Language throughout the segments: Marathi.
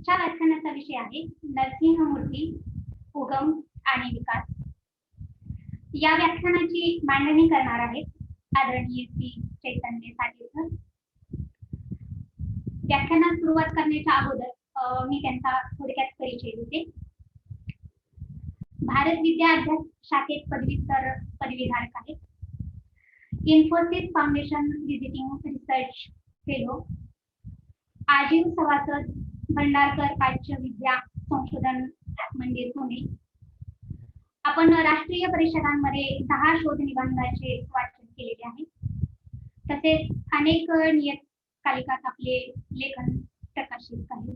आजच्या व्याख्यानाचा विषय आहे नरसिंहमूर्ती, उगम आणि विकास. या व्याख्यानाची मांडणी करणार आहेत आदरणीय श्री चैतन्य साठे सर. व्याख्यानात सुरुवात करण्याच्या अगोदर मी त्यांचा थोडक्यात परिचय देते. भारत विद्या अभ्यास शाखेत पदवीधारक आहेत. Infosys Foundation visiting research fellow, आजीव सभासद, भंडारकर प्राच्य विद्या संशोधन मंदिर पुणे. आपण राष्ट्रीय परिषदांमध्ये 10 शोध निबंधाचे वाचन केलेले आहे. तसेच अनेक नियतकालिकात आपले लेखन प्रकाशित आहे.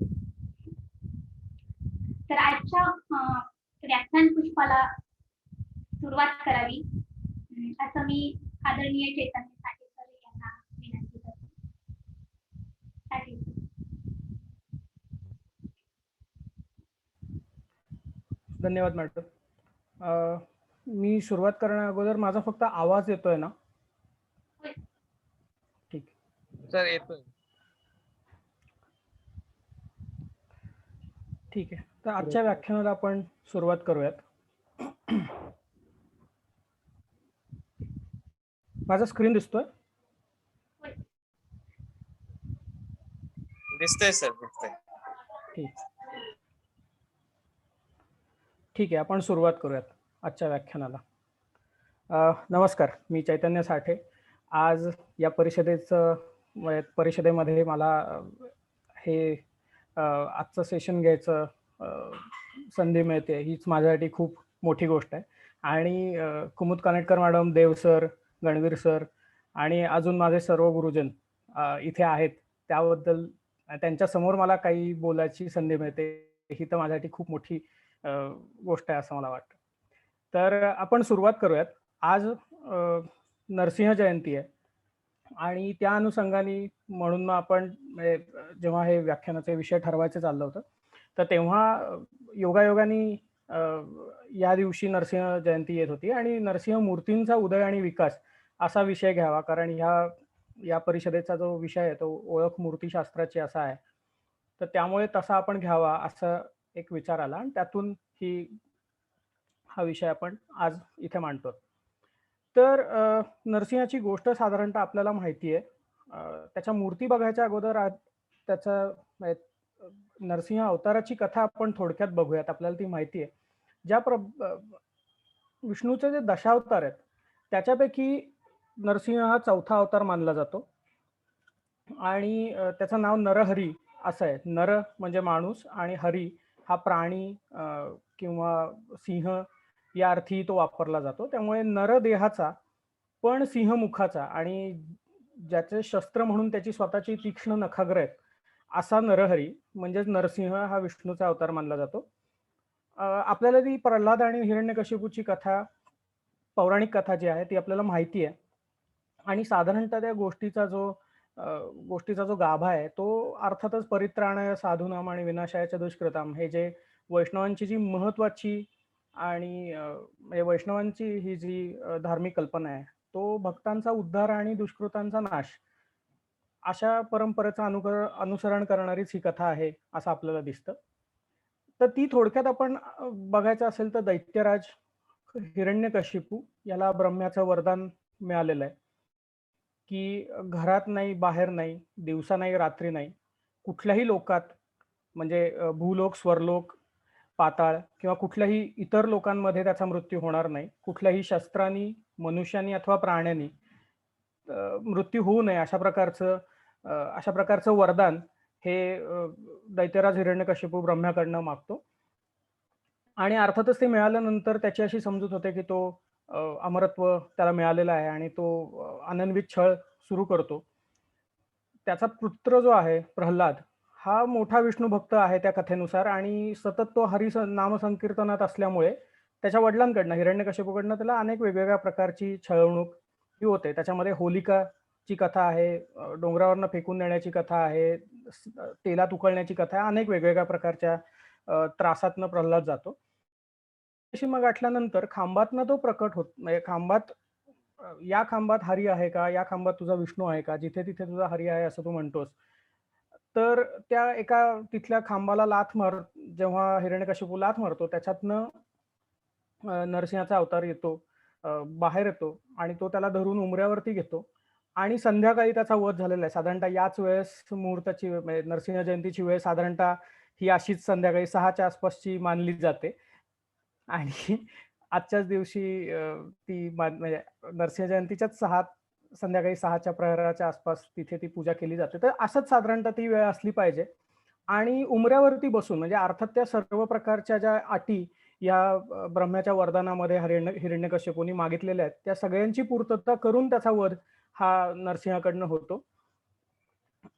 तर आजच्या व्याख्यान पुष्पाला सुरुवात करावी असं मी आदरणीय चैतन्य साठे सर यांना विनंती करते. धन्यवाद मॅडम. मी सुरुवात करण्या अगोदर माझा फक्त आवाज येतोय ना? ठीक सर, येतोय. ठीक आहे. तर आजच्या व्याख्यानाला आपण सुरुवात करूयात. माझा स्क्रीन दिसतोय? दिसतंय सर, दिसतंय. ठीक आहे, आपण सुरुवात करूयात आजच्या व्याख्यानाला. नमस्कार, मी चैतन्य साठे. आज या परिषदेमध्ये मला हे आजचं सेशन घ्यायचं संधी मिळते, हीच माझ्यासाठी खूप मोठी गोष्ट आहे. आणि कुमुद कानेटकर मॅडम, देव सर, गणवीर सर आणि अजून माझे सर्व गुरुजन इथे आहेत, त्याबद्दल त्यांच्या समोर मला काही बोलायची संधी मिळते, ही तर माझ्यासाठी खूप मोठी गोष्ट आहे असं मला वाटतं. तर आपण सुरुवात करूयात. आज नरसिंह जयंती आहे आणि त्या अनुषंगाने म्हणून आपण जेव्हा हे व्याख्यानाचे विषय ठरवायचे चाललं होतं, तर तेव्हा योगायोगाने या दिवशी नरसिंह जयंती येत होती आणि नरसिंह मूर्तींचा उदय आणि विकास असा विषय घ्यावा, कारण या परिषदेचा जो विषय आहे तो ओळख मूर्तीशास्त्राची असा आहे. तर त्यामुळे तसा आपण घ्यावा असा एक विचार आला आणि त्यातून हा विषय आपण आज इथे मांडतो. तर नरसिंहाची गोष्ट साधारणतः आपल्याला माहिती आहे. त्याच्या मूर्ती बघायच्या अगोदर त्याचा नरसिंह अवताराची कथा आपण थोडक्यात बघूयात. आपल्याला ती माहिती आहे. विष्णूचे जे दशावतार आहेत त्याच्यापैकी नरसिंह हा चौथा अवतार मानला जातो आणि त्याचं नाव नरहरी असं आहे. नर म्हणजे माणूस आणि हरी हा प्राणी किंवा सिंह या अर्थी तो वापरला जातो. त्यामुळे नरदेहाचा पण सिंहमुखाचा आणि ज्याचे शस्त्र म्हणून त्याची स्वतःची तीक्ष्ण नखाग्र आहेत असा नरहरी म्हणजेच नरसिंह हा विष्णूचा अवतार मानला जातो. आपल्याला ती प्रल्हाद आणि हिरण्यकशिपूची कथा, पौराणिक कथा जी आहे ती आपल्याला माहिती आहे आणि साधारणतः त्या गोष्टीचा जो गाभा आहे तो अर्थातच परित्राणाय साधूनाम आणि विनाशायाच्या दुष्कृताम, हे जे वैष्णवांची जी महत्वाची आणि वैष्णवांची ही जी धार्मिक कल्पना आहे तो भक्तांचा उद्धार आणि दुष्कृतांचा नाश अशा परंपरेचं अनुसरण करणारीच ही कथा आहे असं आपल्याला दिसतं. तर ती थोडक्यात आपण बघायचं असेल तर दैत्यराज हिरण्यकशिपू याला ब्रह्म्याचं वरदान मिळालेलं आहे की घरात नाही, बाहेर नाही, दिवसा नाही, रात्री नाही, कुठल्याही लोकात म्हणजे भूलोक, स्वर्लोक, पाताळ किंवा कुठल्याही इतर लोकांमध्ये त्याचा मृत्यू होणार नाही. कुठल्याही शस्त्रांनी, मनुष्यानी अथवा प्राण्यांनी मृत्यू होऊ नये अशा प्रकारचं वरदान हे दैत्यराज हिरण्यकशिपू ब्रह्म्याकडनं मागतो. आणि अर्थातच ते मिळाल्यानंतर त्याची अशी समजूत होते की तो अमरत्व त्याला मिळालेला आहे आणि तो अनन्वित छळ सुरू करतो. त्याचा पुत्र जो आहे प्रल्हाद हा मोठा विष्णू भक्त आहे त्या कथेनुसार आणि सतत तो हरी नामसंकीर्तनात असल्यामुळे त्याच्या वडिलांकडनं, हिरण्यकशिपूकडनं त्याला अनेक वेगवेगळ्या प्रकारची छळवणूक ही होते. त्याच्यामध्ये होलिकाची कथा आहे, डोंगरावरनं फेकून देण्याची कथा आहे, तेलात उकळण्याची कथा आहे, अनेक वेगवेगळ्या प्रकारच्या त्रासातनं प्रल्हाद जातो. मग गाठल्यानंतर खांबातनं तो प्रकट होत, म्हणजे या खांबात हरी आहे का, या खांबात तुझा विष्णू आहे का, जिथे तिथे तुझा हरी आहे असं तू म्हणतोस, तर त्या एका तिथल्या खांबाला जेव्हा हिरण्यकशिपू लाथ मारतो त्याच्यातनं नरसिंहाचा अवतार येतो, बाहेर येतो आणि तो त्याला धरून उमऱ्यावरती घेतो आणि संध्याकाळी त्याचा वध झालेला आहे. साधारणतः याच वेळेस मुहूर्ताची म्हणजे नरसिंह जयंतीची वेळ साधारणतः ही अशीच संध्याकाळी 6च्या आसपासची मानली जाते आणि आजच्याच दिवशी म्हणजे नरसिंह जयंतीच्याच संध्याकाळी 6च्या प्रहराच्या आसपास तिथे ती पूजा केली जाते. तर असंच साधारणतः ती वेळ असली पाहिजे आणि उमऱ्यावरती बसून म्हणजे अर्थात त्या सर्व प्रकारच्या ज्या अटी या ब्रह्म्याच्या वरदानामध्ये हिरण्यकश्यपूनी मागितलेल्या आहेत त्या सगळ्यांची पूर्तता करून त्याचा वध हा नरसिंहाकडनं होतो.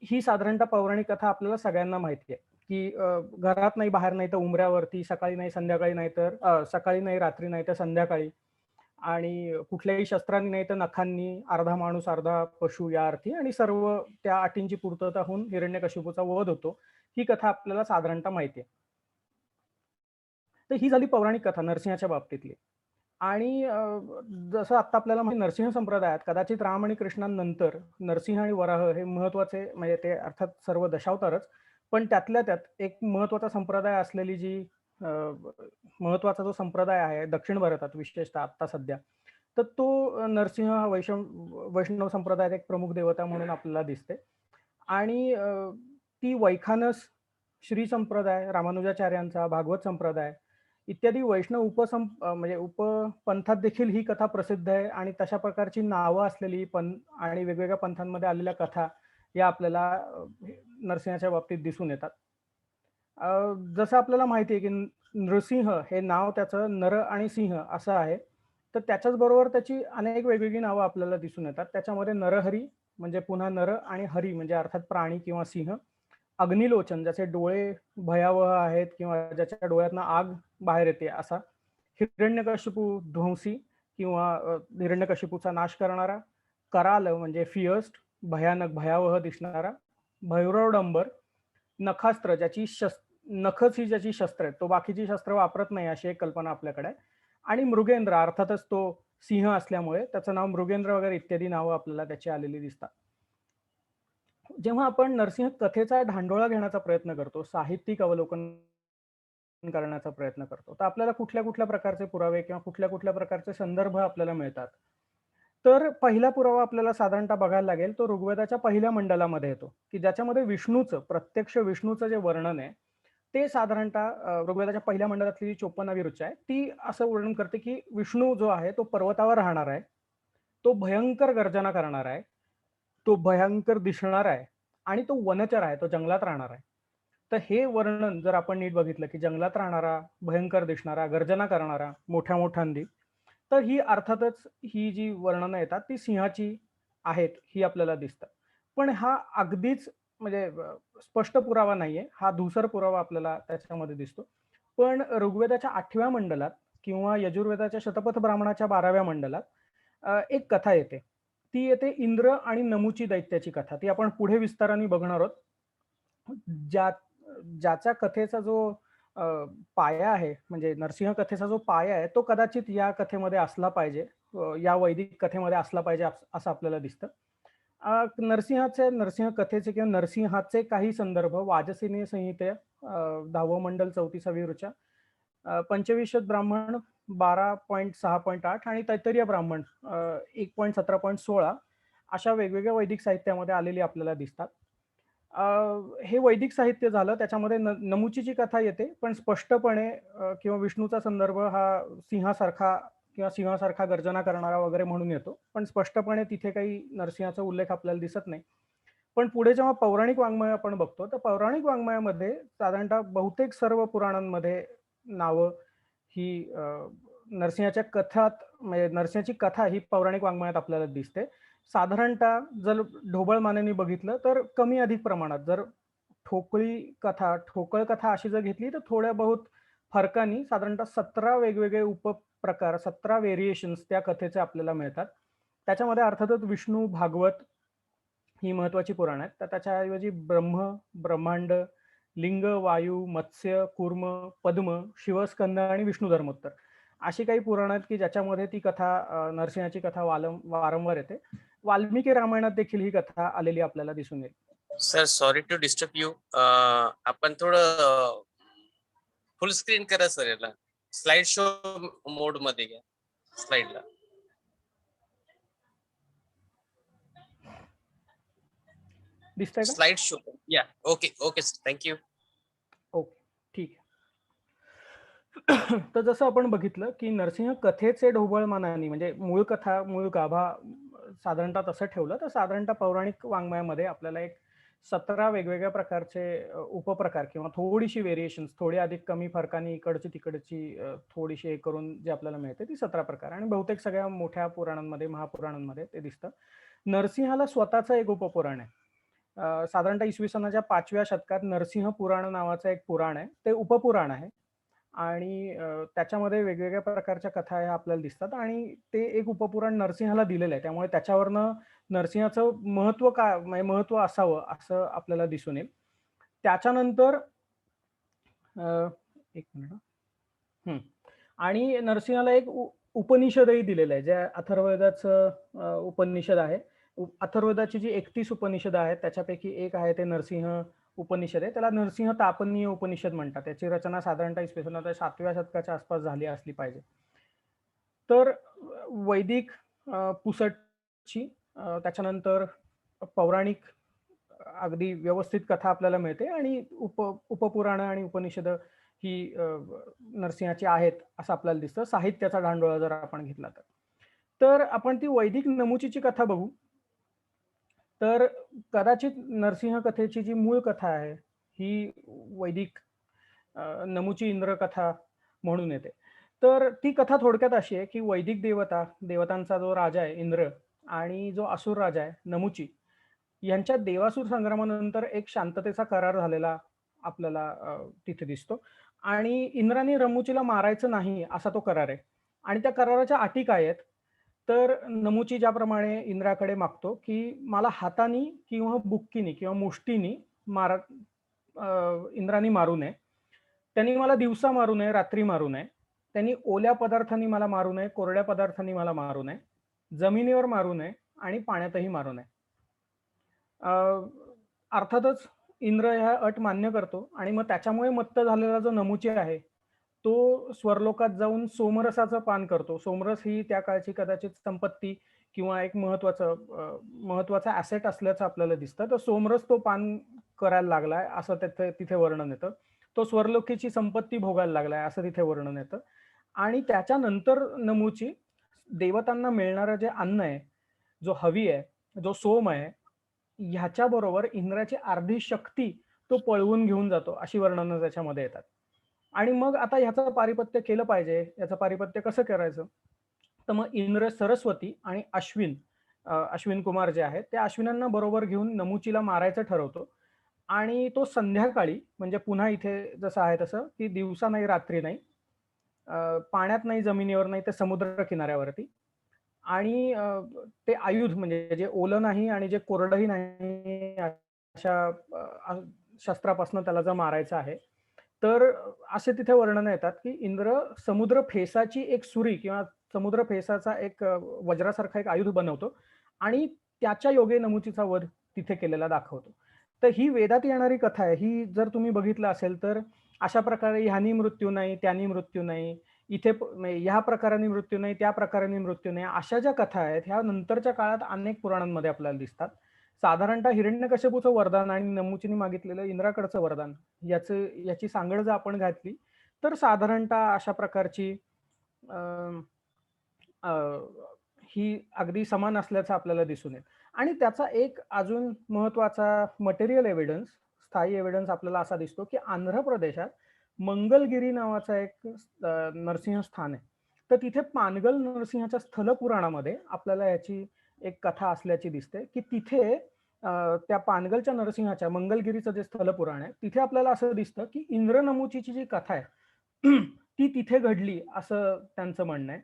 ही साधारणतः पौराणिक कथा आपल्याला सगळ्यांना माहिती आहे की घरात नाही, बाहेर नाही तर उमऱ्यावरती, सकाळी नाही, संध्याकाळी नाही तर सकाळी नाही, रात्री नाही तर संध्याकाळी, आणि कुठल्याही शस्त्रांनी नाही तर नखांनी, अर्धा माणूस अर्धा पशु या अर्थी, आणि सर्व त्या अटींची पूर्तता होऊन हिरण्यकशिपूचा वध होतो. ही कथा आपल्याला साधारणतः माहिती आहे. तर ही झाली पौराणिक कथा नरसिंहाच्या बाबतीतली. आणि जसं आता आपल्याला माहिती नरसिंह संप्रदायात कदाचित राम आणि कृष्णांनंतर नरसिंह आणि वराह हे महत्वाचे, म्हणजे ते अर्थात सर्व दशावतारच, पण त्यातल्या त्यात एक महत्वाचा संप्रदाय असलेली जी महत्वाचा जो संप्रदाय आहे दक्षिण भारतात विशेषतः आता सध्या, तर तो नरसिंह हा वैष्णव संप्रदायात एक प्रमुख देवता म्हणून आपल्याला दिसते. आणि ती वैखानस, श्री संप्रदाय, रामानुजाचार्यांचा, भागवत संप्रदाय इत्यादी वैष्णव म्हणजे उपपंथात देखील ही कथा प्रसिद्ध आहे आणि तशा प्रकारची नावं असलेली आणि वेगवेगळ्या पंथांमध्ये आलेल्या कथा या आपल्याला नरसिंहाच्या बाबतीत दिसून येतात. जसं आपल्याला माहिती आहे की नृसिंह हे नाव त्याचं नर आणि सिंह असं आहे, तर त्याच्याच बरोबर त्याची अनेक वेगवेगळी नावं आपल्याला दिसून येतात. त्याच्यामध्ये नरहरी म्हणजे पुन्हा नर, आणि हरी म्हणजे अर्थात प्राणी किंवा सिंह. अग्निलोचन, ज्याचे डोळे भयावह आहेत किंवा ज्याच्या डोळ्यातनं आग बाहेर येते असा. हिरण्यकशिपू ध्वंसी किंवा हिरण्यकशिपूचा नाश करणारा. कराल म्हणजे फियर्स्ट, भयानक भयावह दिसणारा. भैरवडंबर, नखास्त्र, नखच ही ज्याची शस्त्र आहेत, तो बाकीची शस्त्र वापरत नाही अशी एक कल्पना आपल्याकडे आहे. आणि मृगेंद्र, अर्थातच तो सिंह असल्यामुळे त्याचं नाव मृगेंद्र वगैरे इत्यादी नावं आपल्याला त्याची आलेली दिसतात. जेव्हा आपण नरसिंह कथेचा ढांडोळा घेण्याचा प्रयत्न करतो, साहित्यिक अवलोकन करण्याचा प्रयत्न करतो, तर आपल्याला कुठल्या कुठल्या प्रकारचे पुरावे किंवा कुठल्या कुठल्या प्रकारचे संदर्भ आपल्याला मिळतात. तर पहिला पुरावा आपल्याला साधारणतः बघायला लागेल तो ऋग्वेदाच्या पहिल्या मंडलामध्ये येतो, की ज्याच्यामध्ये प्रत्यक्ष विष्णूचं जे वर्णन आहे ते साधारणतः ऋग्वेदाच्या पहिल्या मंडळातली जी 54वी ऋचा आहे ती असं वर्णन करते की विष्णू जो आहे तो पर्वतावर राहणार आहे, तो भयंकर गर्जना करणार आहे, तो भयंकर दिसणार आहे, आणि तो वनचर आहे, तो जंगलात राहणार आहे. तर हे वर्णन जर आपण नीट बघितलं की जंगलात राहणारा, भयंकर दिसणारा, गर्जना करणारा, मोठ्या मोठ्यांदी, तर ही अर्थातच ही जी वर्णनं येतात ती सिंहाची आहेत ही आपल्याला दिसतं. पण हा अगदीच म्हणजे स्पष्ट पुरावा नाहीये, हा धूसर पुरावा आपल्याला त्याच्यामध्ये दिसतो. पण ऋग्वेदाच्या 8व्या मंडलात किंवा यजुर्वेदाच्या शतपथ ब्राह्मणाच्या 12व्या मंडलात एक कथा येते. ती येते इंद्र आणि नमुची दैत्याची कथा. ती आपण पुढे विस्ताराने बघणार आहोत. ज्याच्या कथेचा जो पाया आहे, म्हणजे नरसिंह कथेचा जो पाया आहे तो कदाचित या कथेमध्ये असला पाहिजे, या वैदिक कथेमध्ये असला पाहिजे असं आपल्याला दिसतं. नरसिंह कथेचे किंवा नरसिंहाचे काही संदर्भ वाजसेनीय संहिते 10वं मंडल 34वी ऋचा, पंचविंशत ब्राह्मण 12.6.8 आणि तैत्तरीय ब्राह्मण 1.17.16 अशा वेगवेगळ्या वैदिक साहित्यामध्ये आलेली आपल्याला दिसतात. हे वैदिक साहित्य झालं, त्याच्यामध्ये नमुचीची कथा येते, पण स्पष्टपणे किंवा विष्णूचा संदर्भ हा सिंहासारखा गर्जना करणारा वगैरे म्हणून येतो, पण स्पष्टपणे तिथे काही नरसिंहाचा उल्लेख आपल्याला दिसत नाही. पण पुढे जेव्हा पौराणिक वाङ्मय आपण बघतो तर पौराणिक वाङ्मयामध्ये साधारणतः बहुतेक सर्व पुराणांमध्ये नावं ही नरसिंहाच्या कथात, म्हणजे नरसिंहाची कथा ही पौराणिक वाङ्मयात आपल्याला दिसते. साधारणतः जर ढोबळ मानेने बघितलं तर कमी अधिक प्रमाणात, जर ठोकळ कथा अशी जर घेतली तर थोड्या बहुत फरकानी साधारणतः 17 वेगवेगळे उपप्रकार, 17 व्हेरिएशन्स त्या कथेचे आपल्याला मिळतात. त्याच्यामध्ये अर्थातच विष्णू, भागवत ही महत्वाची पुराण आहेत. तर त्याच्याऐवजी ब्रह्मांड, लिंग, वायू, मत्स्य, कूर्म, पद्म, शिवस्कंद आणि विष्णू धर्मोत्तर अशी काही पुराण आहेत की ज्याच्यामध्ये ती कथा, नरसिंहाची कथा वारंवार येते. वाल्मिकी रामायणात देखील ही कथा आलेली आपल्याला दिसून येईल. Sir sorry to disturb you. आपण थोडं फुल स्क्रीन करा सर, याला स्लाइड शो मोड मध्ये घ्या स्लाइडला. दिसतंय का? स्लाइड शो या. Okay okay sir, thank you. Okay, ठीक आहे. तर जसं आपण बघितलं की नरसिंह कथेचे ढोबळमानाने म्हणजे मूळ कथा, मूळ गाभा साधारणतः तसं ठेवलं तर साधारणतः पौराणिक वाङ्मयामध्ये आपल्याला एक 17 वेगवेगळ्या प्रकारचे उपप्रकार किंवा थोडीशी व्हेरिएशन्स, थोडी अधिक कमी फरकाने इकडची तिकडची थोडीशी हे करून जे आपल्याला मिळते ती 17 प्रकार, आणि बहुतेक सगळ्या मोठ्या पुराणांमध्ये, महापुराणांमध्ये ते दिसतं. नरसिंहाला स्वतःचं एक उपपुराण आहे. साधारणतः इसवी सनाच्या 5व्या शतकात नरसिंह पुराण नावाचं एक पुराण आहे. ते उपपुराण आहे आणि त्याच्यामध्ये वेगवेगळ्या प्रकारच्या कथा ह्या आपल्याला दिसतात आणि ते एक उपपुराण नरसिंहाला दिलेलं आहे. त्यामुळे त्याच्यावरनं नरसिंहाचं महत्व काय, म्हणजे महत्व असावं असं आपल्याला दिसून येईल. त्याच्यानंतर एक मिनिट. आणि नरसिंहाला एक उपनिषदही दिलेलं आहे, जे अथर्ववेदाचं उपनिषद आहे. अथर्ववेदाची जी 31 उपनिषद आहेत त्याच्यापैकी एक आहे ते नरसिंह उपनिषद आहे. त्याला नरसिंह तापनीय उपनिषद म्हणतात. त्याची रचना साधारणतः इसवी सन 7व्या शतकाच्या आसपास झाली असली पाहिजे. तर वैदिक पुसटची, त्याच्यानंतर पौराणिक अगदी व्यवस्थित कथा आपल्याला मिळते आणि उपपुराण आणि उपनिषद ही नरसिंहाची आहेत असं आपल्याला दिसतं, साहित्याचा ढांडोळा जर आपण घेतला तर. तर आपण ती वैदिक नमुचीची कथा बघू. तर कदाचित नरसिंह कथेची जी मूळ कथा आहे ही वैदिक नमुची इंद्र कथा म्हणून येते. तर ती कथा थोडक्यात अशी आहे की वैदिक देवतांचा जो राजा आहे इंद्र आणि जो असुर राजा आहे नमुची, यांच्या देवासुर संग्रामानंतर एक शांततेचा करार झालेला आपल्याला तिथे दिसतो आणि इंद्राने नमुचीला मारायचं नाही असा तो करार आहे. आणि त्या कराराच्या अटी काय आहेत, तर नमुची ज्याप्रमाणे इंद्राकडे मागतो की मला हातानी किंवा बुक्कीनी किंवा मुष्टीनी इंद्रानी मारू नये, त्यांनी मला दिवसा मारू नये, रात्री मारू नये, त्यांनी ओल्या पदार्थांनी मला मारू नये, कोरड्या पदार्थांनी मला मारू नये, जमिनीवर मारू नये आणि पाण्यातही मारू नये. अर्थातच इंद्र ह्या अट मान्य करतो आणि मग त्याच्यामुळे मत्त झालेला जो नमुची आहे तो स्वर्लोकात जाऊन सोमरसाचं पान करतो. सोमरस ही त्या काळची कदाचित संपत्ती किंवा एक महत्वाचा ऍसेट असल्याचं आपल्याला दिसतं. तर सोमरस तो पान करायला लागलाय असं तिथे वर्णन येतं. तो स्वर्लोकीची संपत्ती भोगायला लागलाय असं तिथे वर्णन येतं. आणि त्याच्यानंतर नमुची देवतांना मिळणारं जे अन्न आहे, जो हवी आहे, जो सोम आहे, ह्याच्या बरोबर इंद्राची अर्धी शक्ती तो पळवून घेऊन जातो अशी वर्णनं त्याच्यामध्ये येतात. आणि मग आता ह्याचं पारिपत्य केलं पाहिजे. याचं पारिपत्य कसं करायचं, तर मग इंद्र, सरस्वती आणि अश्विन कुमार जे आहेत त्या अश्विनांना बरोबर घेऊन नमुचीला मारायचं ठरवतो. आणि तो संध्याकाळी, म्हणजे पुन्हा इथे जसं आहे तसं की दिवसा नाही, रात्री नाही, पाण्यात नाही, जमिनीवर नाही, ते समुद्र किनाऱ्यावरती. आणि ते आयुध म्हणजे जे ओलं नाही आणि जे कोरडंही नाही अशा शस्त्रापासून त्याला जर मारायचं आहे, तर असे तिथे वर्णन येतात की इंद्र समुद्र फेसाची एक सुरी किंवा समुद्र फेसाचा एक वज्रासारखा एक आयुध बनवतो आणि त्याच्या योगे नमुचीचा वध तिथे केलेला दाखवतो. तर ही वेदात येणारी कथा आहे. ही जर तुम्ही बघितलं असेल तर अशा प्रकारे ह्यानी मृत्यू नाही, त्यानी मृत्यू नाही, इथे ह्या प्रकाराने मृत्यू नाही, त्या प्रकाराने मृत्यू नाही, अशा ज्या कथा आहेत ह्या नंतरच्या काळात अनेक पुराणांमध्ये आपल्याला दिसतात. साधारणतः हिरण्यकश्यपूचं वरदान आणि नमुचीने मागितलेलं इंद्राकडचं वरदान याची सांगड जर आपण घातली तर साधारणतः अशा प्रकारची ही अगदी समान असल्याचं आपल्याला दिसून येईल. आणि त्याचा एक अजून महत्वाचा मटेरियल एव्हिडन्स, स्थायी एव्हिडन्स आपल्याला असा दिसतो की आंध्र प्रदेशात मंगलगिरी नावाचा एक नरसिंह स्थान आहे. तर तिथे पानगल नरसिंहाच्या स्थल पुराणामध्ये आपल्याला याची एक कथा असल्याची दिसते की तिथे त्या पानगलच्या नरसिंहाच्या, मंगलगिरीचं जे स्थल पुराण आहे तिथे आपल्याला असं दिसतं की इंद्र नमुचीची जी कथा आहे ती तिथे घडली असं त्यांचं म्हणणं आहे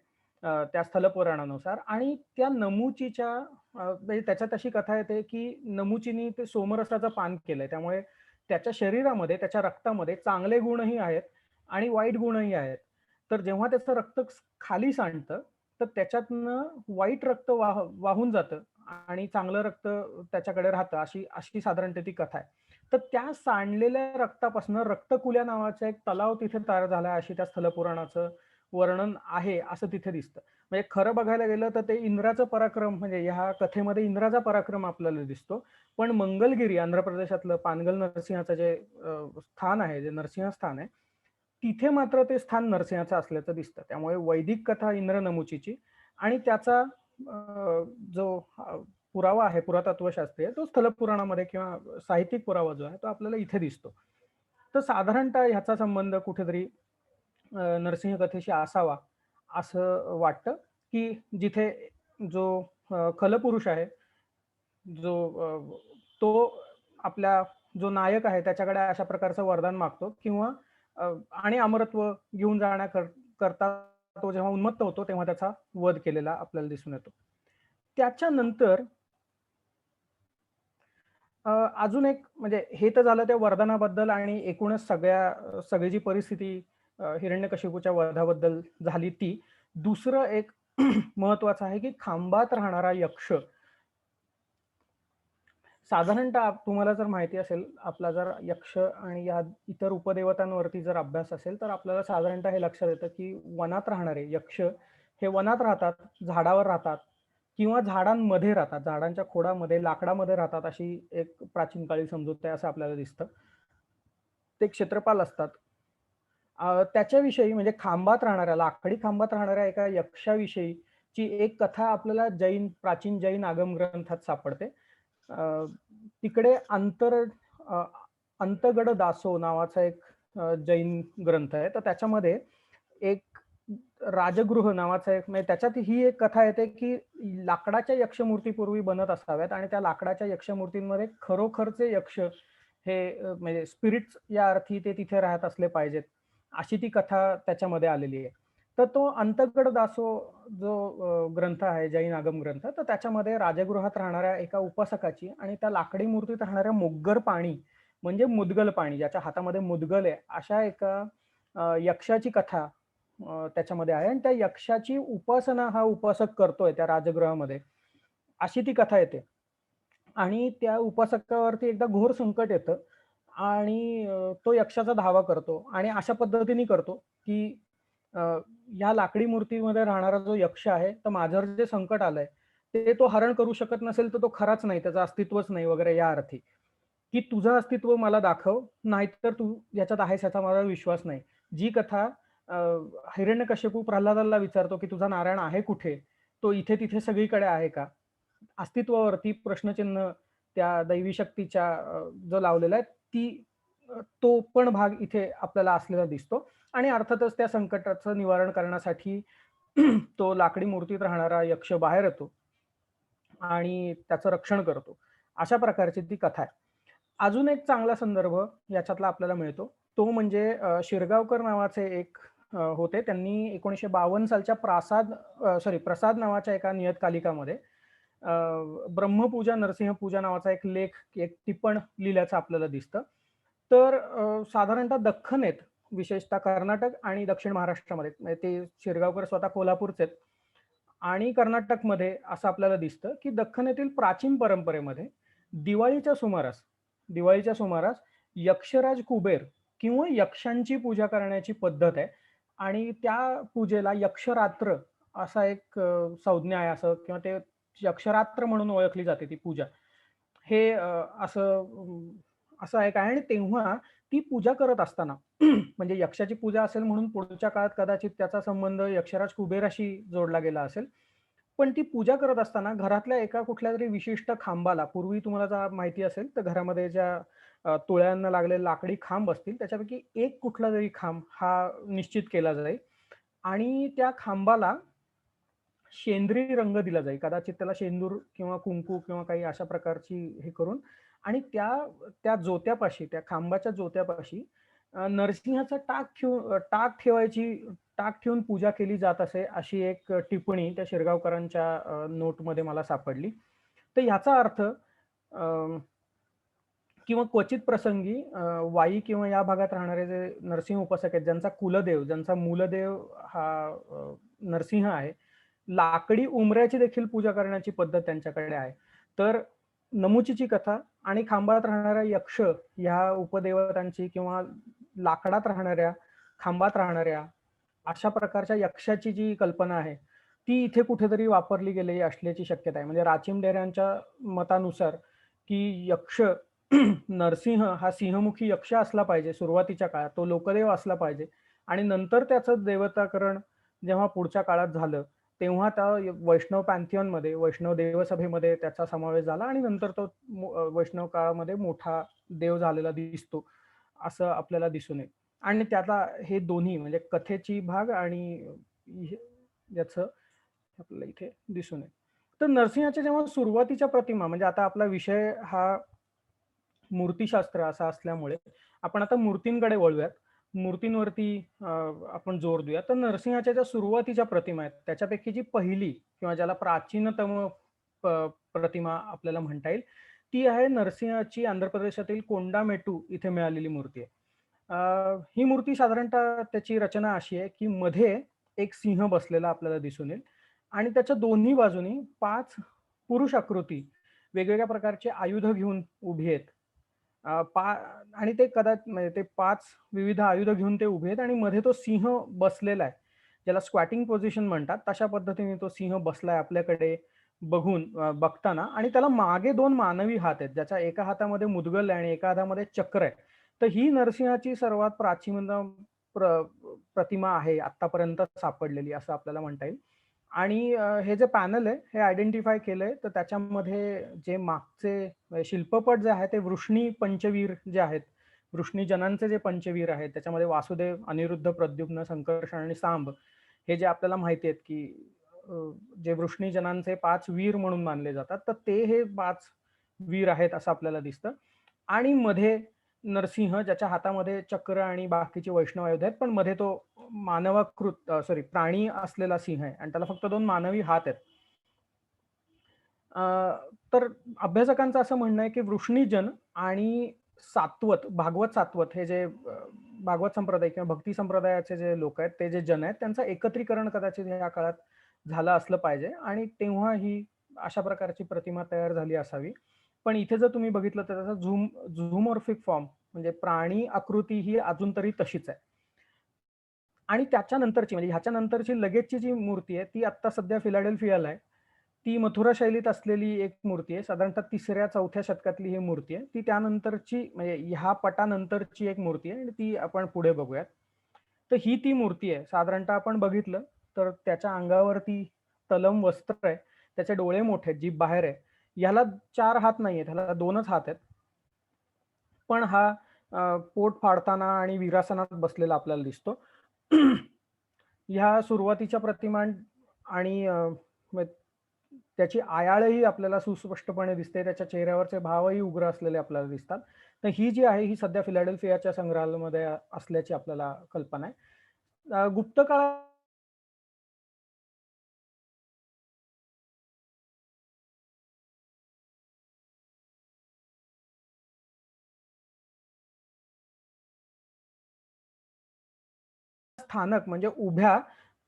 त्या स्थल पुराणानुसार. आणि त्या नमुचीच्या त्याच्यात अशी कथा येते की नमुचीनी ते सोमरसाचं पान केलंय, त्यामुळे त्याच्या शरीरामध्ये, त्याच्या रक्तामध्ये चांगले गुणही आहेत आणि वाईट गुणही आहेत. तर जेव्हा त्याचं रक्त खाली सांडतं तर त्याच्यातनं वाईट रक्त वाहून जातं आणि चांगलं रक्त त्याच्याकडे राहतं, अशी अशी साधारणतः ती कथा आहे. तर त्या सांडलेल्या रक्तापासून रक्तकुल्या नावाचा एक तलाव तिथे तयार झाला, अशी त्या स्थलपुराणाचं वर्णन आहे, असं तिथे दिसतं. म्हणजे खरं बघायला गेलं तर ते इंद्राचं पराक्रम, म्हणजे ह्या कथेमध्ये इंद्राचा पराक्रम आपल्याला दिसतो. पण मंगलगिरी, आंध्र प्रदेशातलं पानगल नरसिंहाचं जे स्थान आहे, जे नरसिंह स्थान आहे, तिथे मात्र ते स्थान नरसिंहाचं असल्याचं दिसतं. त्यामुळे वैदिक कथा इंद्रनमुचीची आणि त्याचा जो पुरावा आहे पुरातत्वशास्त्रीय, तो स्थलपुराणामध्ये किंवा साहित्यिक पुरावा जो आहे तो आपल्याला इथे दिसतो. तर साधारणतः ह्याचा संबंध कुठेतरी नरसिंह कथेशी असावा असं वाटतं, की जिथे जो खलपुरुष आहे, जो तो आपल्या जो नायक आहे त्याच्याकडे अशा प्रकारचं वरदान मागतो किंवा आणि अमरत्व घेऊन करता तो जेव्हा उन्मत्त होतो तेव्हा त्याचा वध केलेला आपल्याला दिसून येतो. त्याच्यानंतर अजून एक, म्हणजे हे तर झालं त्या वरदानाबद्दल आणि एकूणच सगळी जी परिस्थिती हिरण्यकशिपूच्या वधाबद्दल झाली ती. दुसरं एक महत्वाचं आहे की खांबात राहणारा यक्ष. साधारणतः तुम्हाला जर माहिती असेल, आपला जर यक्ष आणि या इतर उपदेवतांवरती जर अभ्यास असेल तर आपल्याला साधारणतः हे लक्षात येतं की वनात राहणारे यक्ष हे वनात राहतात, झाडावर राहतात किंवा झाडांमध्ये राहतात, झाडांच्या खोडामध्ये लाकडामध्ये राहतात, अशी एक प्राचीन काळी समजूत आहे असं आपल्याला दिसतं. ते क्षेत्रपाल असतात. त्याच्याविषयी म्हणजे खांबात राहणाऱ्या, लाकडी खांबात राहणाऱ्या एका यक्षाविषयीची एक कथा आपल्याला प्राचीन जैन आगम ग्रंथात सापडते. तिकडे अंतगड दासो नावाचा एक जैन ग्रंथ आहे. तर त्याच्यामध्ये एक राजगृह नावाचा एक, म्हणजे त्याच्यात ही एक कथा येते की लाकडाच्या यक्षमूर्ती पूर्वी बनत असाव्यात आणि त्या लाकडाच्या यक्षमूर्तींमध्ये खरोखरचे यक्ष हे म्हणजे स्पिरिट्स या अर्थी ते तिथे राहत असले पाहिजेत, अशी ती कथा त्याच्यामध्ये आलेली आहे. तर तो अंतगड दासो जो ग्रंथ आहे, जैन आगम ग्रंथ, तर त्याच्यामध्ये राजगृहात राहणाऱ्या एका उपासकाची आणि त्या लाकडी मूर्तीत राहणाऱ्या मुग्गर पाणी म्हणजे मुदगल पाणी, ज्याच्या हातामध्ये मुदगल आहे, अशा एका यक्षाची कथा त्याच्यामध्ये आहे. आणि त्या यक्षाची उपासना हा उपासक करतोय त्या राजगृहामध्ये, अशी ती कथा येते. आणि त्या उपासकावरती एकदा घोर संकट येतं आणि तो यक्षाचा धावा करतो आणि अशा पद्धतीने करतो की या लाकडी मूर्तीमध्ये राहणारा जो यक्ष आहे, तर माझ्यावर जे संकट आलंय ते तो हरण करू शकत नसेल तर तो खराच नाही, त्याचं अस्तित्वच नाही वगैरे, या अर्थी की तुझं अस्तित्व मला दाखव, नाहीतर तू याच्यात आहेस याचा मला विश्वास नाही. जी कथा हिरण्यकश्यपू प्रल्हादाला विचारतो की तुझा नारायण आहे कुठे, तो इथे तिथे सगळीकडे आहे का, अस्तित्वावरती प्रश्नचिन्ह त्या दैवी शक्तीच्या जो लावलेला आहे, तो पण भाग इथे आपल्याला असलेला दिसतो. आणि अर्थातच त्या संकटाचं निवारण करण्यासाठी तो लाकडी मूर्तीत राहणारा यक्ष बाहेर येतो आणि त्याचं रक्षण करतो. अशा प्रकारची ती कथा आहे. अजून एक चांगला संदर्भ याच्यातला आपल्याला मिळतो, तो म्हणजे शिरगावकर नावाचे एक होते. त्यांनी 1952 सालच्या प्रसाद नावाच्या एका नियतकालिकामध्ये ब्रह्मपूजा नरसिंहपूजा नावाचा एक लेख, एक टिप्पण लिहिल्याचं आपल्याला दिसतं. तर साधारणतः दख्खनेत, विशेषतः कर्नाटक आणि दक्षिण महाराष्ट्रामध्ये, म्हणजे ते शिरगावकर स्वतः कोल्हापूरचे आहेत, आणि कर्नाटकमध्ये असं आपल्याला दिसतं की दख्खनेतील प्राचीन परंपरेमध्ये दिवाळीच्या सुमारास यक्षराज कुबेर किंवा यक्षांची पूजा करण्याची पद्धत आहे. आणि त्या पूजेला यक्षरात्र असा एक संज्ञा आहे, असं, किंवा ते यक्षरात्र म्हणून ओळखली जाते ती पूजा. हे असं एक आहे. आणि तेव्हा ती पूजा करत असताना म्हणजे यक्षाची पूजा असेल म्हणून पुढच्या काळात कदाचित त्याचा संबंध यक्षराज कुबेराशी जोडला गेला असेल. पण ती पूजा करत असताना घरातल्या एका कुठल्या तरी विशिष्ट खांबाला, पूर्वी तुम्हाला जर माहिती असेल तर घरामध्ये ज्या तुळ्यांना लागलेले लाकडी खांब असतील त्याच्यापैकी एक कुठला तरी खांब हा निश्चित केला जाईल आणि त्या खांबाला शेंद्री रंग दिला जाईल, कदाचित त्याला शेंदूर किंवा कुंकू किंवा काही अशा प्रकारची हे करून, आणि त्या जोत्यापाशी, त्या खांबाच्या जोत्यापाशी नरसिंहाचा टाक ठेवून पूजा केली जात असे, अशी एक टिप्पणी त्या शिरगावकरांच्या नोटमध्ये मला सापडली. तर ह्याचा अर्थ किंवा क्वचित प्रसंगी वाई किंवा या भागात राहणारे जे नरसिंह उपासक आहेत, ज्यांचा कुलदेव, ज्यांचा मूलदेव हा नरसिंह आहे, लाकडी उंबऱ्याची देखील पूजा करण्याची पद्धत त्यांच्याकडे आहे. तर नमुचीची कथा आणि खांबात राहणाऱ्या यक्ष ह्या उपदेवतांची किंवा लाकडात राहणाऱ्या, खांबात राहणाऱ्या अशा प्रकारच्या यक्षाची जी कल्पना आहे ती इथे कुठेतरी वापरली गेलेली असल्याची शक्यता आहे. म्हणजे राचिमढेऱ्यांच्या मतानुसार की यक्ष नरसिंह हा सिंहमुखी यक्ष असला पाहिजे सुरुवातीच्या काळात, तो लोकदेव असला पाहिजे आणि नंतर त्याचं देवताकरण जेव्हा पुढच्या काळात झालं तेव्हा त्या वैष्णव पॅन्थियॉनमध्ये, वैष्णव देवसभेमध्ये त्याचा समावेश झाला आणि नंतर तो वैष्णव काळामध्ये मोठा देव झालेला दिसतो असं आपल्याला दिसून येईल. आणि त्याचा हे दोन्ही म्हणजे कथेची भाग आणि याचं आपल्याला इथे दिसून येईल. तर नरसिंहाच्या जेव्हा सुरुवातीच्या प्रतिमा म्हणजे आता आपला विषय हा मूर्तिशास्त्र असा असल्यामुळे आपण आता मूर्तींकडे वळूयात. मूर्तींवरती आपण जोर देऊया. तर नरसिंहाच्या ज्या सुरुवातीच्या प्रतिमा आहेत त्याच्यापैकी जी पहिली किंवा ज्याला प्राचीनतम प्रतिमा आपल्याला म्हणता येईल ती आहे नरसिंहाची आंध्र प्रदेशातील कोंडामेटू इथे मिळालेली मूर्ती आहे. ही मूर्ती साधारणतः त्याची रचना अशी आहे की मध्ये एक सिंह बसलेला आपल्याला दिसून येईल आणि त्याच्या दोन्ही बाजूनी 5 पुरुष आकृती वेगवेगळ्या प्रकारचे आयुध घेऊन उभी आहेत. आणि ते कदाचित म्हणजे ते 5 विविध आयुध घेऊन ते उभे आहेत आणि मध्ये तो सिंह बसलेला आहे, ज्याला स्क्वॅटिंग पोझिशन म्हणतात. तशा पद्धतीने तो सिंह बसलाय आपल्याकडे बघून बघताना आणि त्याला मागे 2 मानवी हात आहेत, ज्याच्या एका हातामध्ये मुदगल आहे आणि एका हातामध्ये चक्र आहे. तर ही नरसिंहाची सर्वात प्राचीन प्रतिमा आहे आतापर्यंत सापडलेली असं आपल्याला म्हणता येईल. आणि हे जे पॅनल आहे हे आयडेंटिफाय केलंय तर त्याच्यामध्ये जे मागचे शिल्पपट जे आहे ते वृष्णी पंचवीर जे आहेत, वृष्णी जनांचे जे पंचवीर आहेत त्याच्यामध्ये वासुदेव, अनिरुद्ध, प्रद्युम्न, संकर्षण आणि सांब हे जे आपल्याला माहिती आहेत की जे वृष्णी जनांचे 5 वीर म्हणून मानले जातात तर ते हे 5 वीर आहेत असं आपल्याला दिसतं. आणि मध्ये नरसिंह ज्याच्या हातामध्ये चक्र आणि बाकीचे वैष्णव आयुध आहेत पण मध्ये तो प्राणी असलेला सिंह आहे आणि त्याला फक्त 2 मानवी हात आहेत. तर अभ्यासकांचं असं म्हणणं आहे की वृष्णीजन आणि सात्वत, भागवत सात्वत हे जे भागवत संप्रदाय किंवा भक्ती संप्रदायाचे जे लोक आहेत ते जे जन आहेत त्यांचं एकत्रीकरण कदाचित या काळात झालं असलं पाहिजे आणि तेव्हा ही अशा प्रकारची प्रतिमा तयार झाली असावी. पण इथे जर तुम्ही बघितलं तर त्याचा झूमॉर्फिक फॉर्म म्हणजे प्राणी आकृती ही अजून तरी तशीच आहे. आणि त्याच्यानंतरची म्हणजे ह्याच्या नंतरची लगेचची जी मूर्ती आहे ती आता सध्या फिलाडेल्फियाला आहे. ती मथुरा शैलीत असलेली एक मूर्ती आहे. साधारणतः 3ऱ्या-4थ्या शतकातली ही मूर्ती आहे. ती त्यानंतरची म्हणजे ह्या पटानंतरची एक मूर्ती आहे आणि ती आपण पुढे बघूयात. तर ही ती मूर्ती आहे. साधारणतः आपण बघितलं तर त्याच्या अंगावरती तलम वस्त्र आहे. त्याचे डोळे मोठे आहेत, जीभ बाहेर आहे. ह्याला 4 हात नाहीयेत, ह्याला 2च हात आहेत. पण हा पोट फाडताना आणि वीरासनात बसलेला आपल्याला दिसतो. ह्या सुरुवातीच्या प्रतिमा आणि त्याची आयाळही आपल्याला सुस्पष्टपणे दिसते. त्याच्या चेहऱ्यावरचे भावही उग्र असलेले आपल्याला दिसतात. तर ही जी आहे ही सध्या फिलाडेल्फियाच्या संग्रहालयामध्ये असल्याची आपल्याला कल्पना आहे. गुप्त काळात स्थानक म्हणजे उभ्या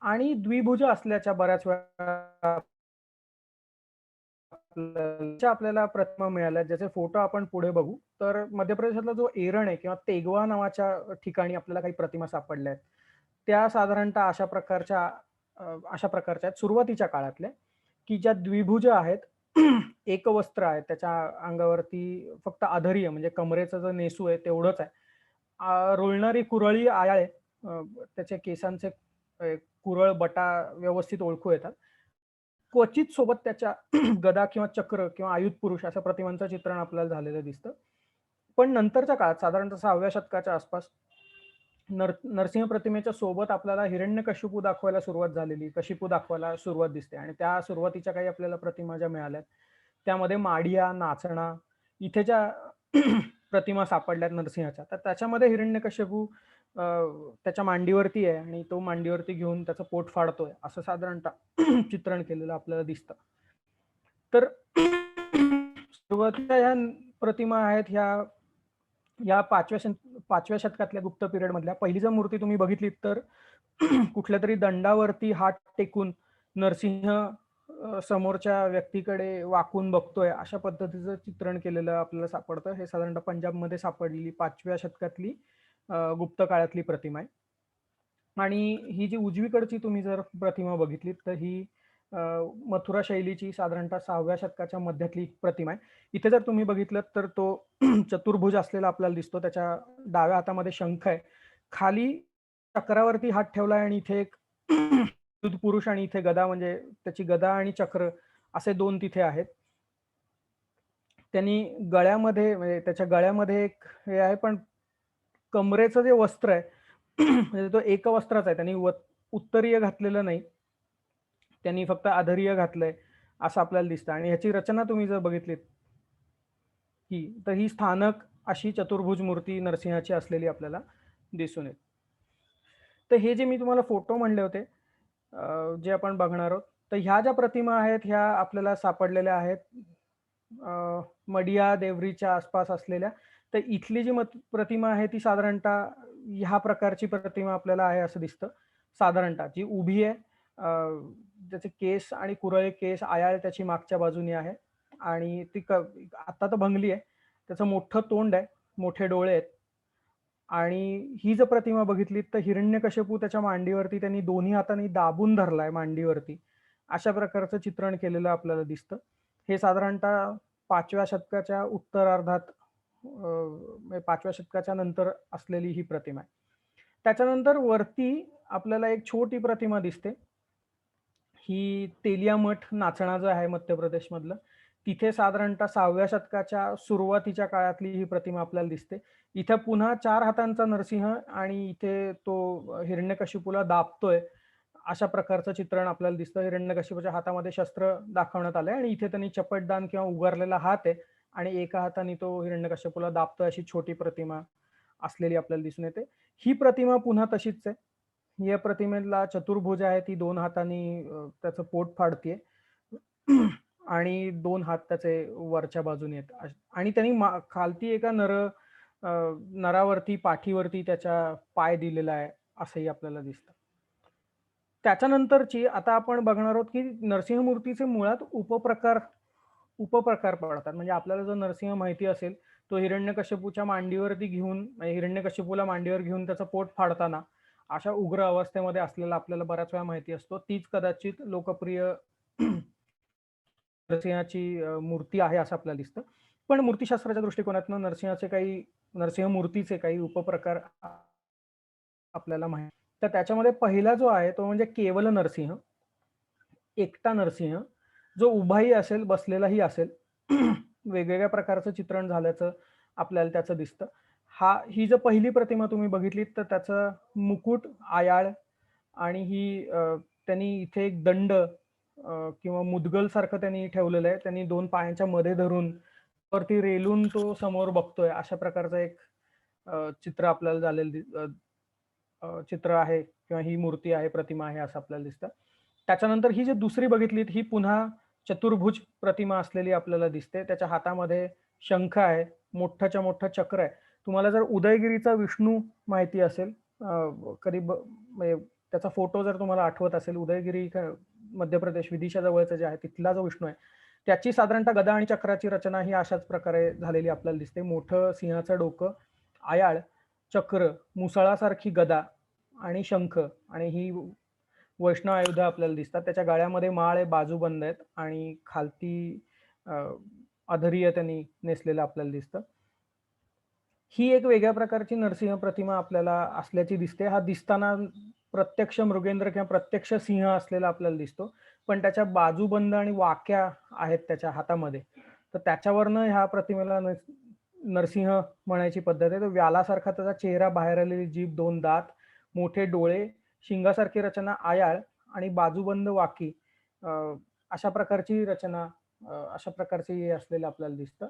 आणि द्विभुज असल्याच्या बऱ्याच वेळा आपल्याला प्रतिमा मिळाल्या ज्याचे फोटो आपण पुढे बघू. तर मध्य प्रदेशातला जो एरण आहे किंवा तेगवा नावाच्या ठिकाणी आपल्याला काही प्रतिमा सापडल्या आहेत. त्या साधारणतः अशा प्रकारच्या आहेत सुरुवातीच्या काळातल्या की ज्या द्विभुज आहेत, एकवस्त्र आहे, त्याच्या अंगावरती फक्त आधर्य म्हणजे कमरेचं जो नेसू आहे तेवढंच आहे. रुळणारी कुरळी आयाळे, त्याचे केसांचे कुरळ बटा व्यवस्थित ओळखू येतात. क्वचित सोबत त्याच्या गदा किंवा चक्र किंवा आयुध पुरुष अशा प्रतिमांचं चित्रण आपल्याला झालेलं दिसतं. पण नंतरच्या काळात साधारणतः 6व्या शतकाच्या आसपास नरसिंह प्रतिमेच्या सोबत आपल्याला हिरण्यकशिपू दाखवायला सुरुवात झालेली, कशिपू दाखवायला सुरुवात दिसते आणि त्या सुरुवातीच्या काही आपल्याला प्रतिमा ज्या मिळाल्यात त्यामध्ये माडिया, नाचणा इथे ज्या प्रतिमा सापडल्यात नरसिंहाच्या तर त्याच्यामध्ये हिरण्यकशिपू त्याच्या मांडीवरती आहे आणि तो मांडीवरती घेऊन त्याचं पोट फाडतोय असं साधारणतः चित्रण केलेलं आपल्याला दिसतं. तर सुरुवातीच्या ह्या प्रतिमा आहेत ह्या 5व्या शतकातल्या गुप्त पिरियड मधल्या. पहिली जर मूर्ती तुम्ही बघितली तर कुठल्या तरी दंडावरती हात टेकून नरसिंह समोरच्या व्यक्तीकडे वाकून बघतोय अशा पद्धतीचं चित्रण केलेलं आपल्याला सापडतं. हे साधारणतः पंजाबमध्ये सापडलेली 5व्या शतकातली गुप्त काळातली प्रतिमा आहे. आणि ही जी उजवीकडची तुम्ही जर प्रतिमा बघितली तर ही मथुरा शैलीची साधारणतः 6व्या शतकाच्या मध्यातली प्रतिमा आहे. इथे जर तुम्ही बघितलं तर तो चतुर्भुज असलेला आपल्याला दिसतो. त्याच्या डाव्या हातामध्ये शंख आहे, खाली चक्रावरती हात ठेवलाय आणि इथे एक युद्ध पुरुष आणि इथे गदा, म्हणजे त्याची गदा आणि चक्र असे दोन तिथे आहेत. त्यांनी गळ्यामध्ये, म्हणजे त्याच्या गळ्यामध्ये एक हे आहे, पण कमरेचं जे वस्त्र आहे म्हणजे तो एक वस्त्राचा आहे. त्यांनी उत्तरीय घातलेलं नाही, त्यांनी फक्त आधरीय घातलंय असं आपल्याला दिसतं. आणि ह्याची रचना तुम्ही जर बघितलीत तर ही स्थानक अशी चतुर्भुज मूर्ती नरसिंहाची असलेली आपल्याला दिसून येते. तर हे जे मी तुम्हाला फोटो म्हणले होते जे आपण बघणार आहोत, तर ह्या ज्या प्रतिमा आहेत ह्या आपल्याला सापडलेल्या आहेत मडिया देवरीच्या आसपास असलेल्या. तर इथली जी प्रतिमा आहे ती साधारणतः ह्या प्रकारची प्रतिमा आपल्याला आहे असं दिसतं. साधारणतः जी उभी आहे, त्याचे केस आणि कुरळे केस, आयाळ त्याची मागच्या बाजूने आहे आणि ती आता तर भंगली आहे. त्याचं मोठं तोंड आहे, मोठे डोळे आहेत. आणि ही जर प्रतिमा बघितली तर हिरण्यकश्यपू त्याच्या मांडीवरती त्यांनी दोन्ही हातांनी दाबून धरलाय मांडीवरती, अशा प्रकारचं चित्रण केलेलं आपल्याला दिसतं. हे साधारणतः 5व्या शतकाच्या उत्तरार्धात, 5व्या शतकाच्या नंतर असलेली ही प्रतिमा आहे. त्याच्यानंतर वरती आपल्याला एक छोटी प्रतिमा दिसते. ही तेलिया मठ नाचणा जो आहे मध्य प्रदेश मधलं, तिथे साधारणतः 6व्या शतकाच्या सुरुवातीच्या काळातली ही प्रतिमा आपल्याला दिसते. इथे पुन्हा 4 हातांचा नरसिंह आणि इथे तो हिरण्यकशिपूला दाबतोय अशा प्रकारचं चित्रण आपल्याला दिसतं. हिरण्यकशिपूच्या हातामध्ये शस्त्र दाखवण्यात आलंय आणि इथे त्यांनी चपटदान किंवा उगारलेला हात आहे आणि एका हाताने तो हिरण्यकशिपूला दाबतोय अशी छोटी प्रतिमा असलेली आपल्याला दिसून येते. ही प्रतिमा पुन्हा तशीच आहे. या प्रतिमेला चतुर्भुज आहे, ती 2 हातांनी त्याचं पोट फाडतीये आणि 2 हात त्याचे वरच्या बाजूने आहेत आणि त्यांनी खालती एका नरावरती, पाठीवरती त्याच्या पाय दिलेला आहे असंही आपल्याला दिसतं. त्याच्यानंतरची आता आपण बघणार आहोत की नरसिंह मूर्तीचे मुळात उपप्रकार पडतात. म्हणजे आपल्याला जो नरसिंह माहिती असेल तो हिरण्यकश्यपूच्या मांडीवरती घेऊन, हिरण्यकश्यपूला मांडीवर घेऊन त्याचं पोट फाडताना अशा उग्र अवस्थेमध्ये असलेला आपल्याला बऱ्याच वेळा माहिती असतो. तीच कदाचित लोकप्रिय नरसिंहाची मूर्ती आहे असं आपल्याला दिसतं. पण मूर्तीशास्त्राच्या दृष्टिकोनातून नरसिंह मूर्तीचे काही उपप्रकार आपल्याला माहिती. तर त्याच्यामध्ये पहिला जो आहे तो म्हणजे केवल नरसिंह, एकटा नरसिंह, जो उभाही असेल बसलेलाही असेल. वेगवेगळ्या प्रकारचं चित्रण झाल्याचं आपल्याला त्याचं दिसतं. ही जर पहिली प्रतिमा तुम्ही बघितली तर त्याचं मुकुट, आयाळ आणि ही त्यांनी इथे एक दंड किंवा मुदगल सारखं त्यांनी ठेवलेलं आहे. त्यांनी 2 पायांच्या मध्ये धरून वरती रेलून तो समोर बघतोय अशा प्रकारचं एक चित्र आपल्याला झालेलं चित्र आहे किंवा ही मूर्ती आहे, प्रतिमा आहे असं आपल्याला दिसतं. त्याच्यानंतर ही जी दुसरी बघितली ही पुन्हा चतुर्भुज प्रतिमा असलेली आपल्याला दिसते. त्याच्या हातामध्ये शंख आहे, मोठ्याच्या मोठं चक्र आहे. तुम्हाला जर उदयगिरीचा विष्णू माहिती असेल, कधी म्हणजे त्याचा फोटो जर तुम्हाला आठवत असेल, उदयगिरी मध्य प्रदेश विदिशा जवळचं जे आहे तिथला जो विष्णू आहे त्याची साधारणतः गदा आणि चक्राची रचना ही अशाच प्रकारे झालेली आपल्याला दिसते. मोठं सिंहाचं डोकं, आयाळ, चक्र, मुसळासारखी गदा आणि शंख आणि ही वैष्णव आयुध आपल्याला दिसतात. त्याच्या गळ्यामध्ये माळ आहे, बाजूबंद आहेत आणि खालती अधरीय त्यांनी नेसलेलं आपल्याला दिसतं. ही एक वेगळ्या प्रकारची नरसिंह प्रतिमा आपल्याला असल्याची दिसते. हा दिसताना प्रत्यक्ष मृगेंद्र किंवा प्रत्यक्ष सिंह असलेला आपल्याला दिसतो, पण त्याच्या बाजूबंद आणि वाक्या आहेत त्याच्या हातामध्ये. तर त्याच्यावरनं ह्या प्रतिमेला नरसिंह म्हणायची पद्धत आहे. तो व्यालासारखा त्याचा चेहरा, बाहेर आलेली जीभ, 2 दात, मोठे डोळे, शिंगासारखी रचना, आयाळ आणि बाजूबंद वाकी, अशा प्रकारची रचना, अशा प्रकारची असलेलं आपल्याला दिसतं.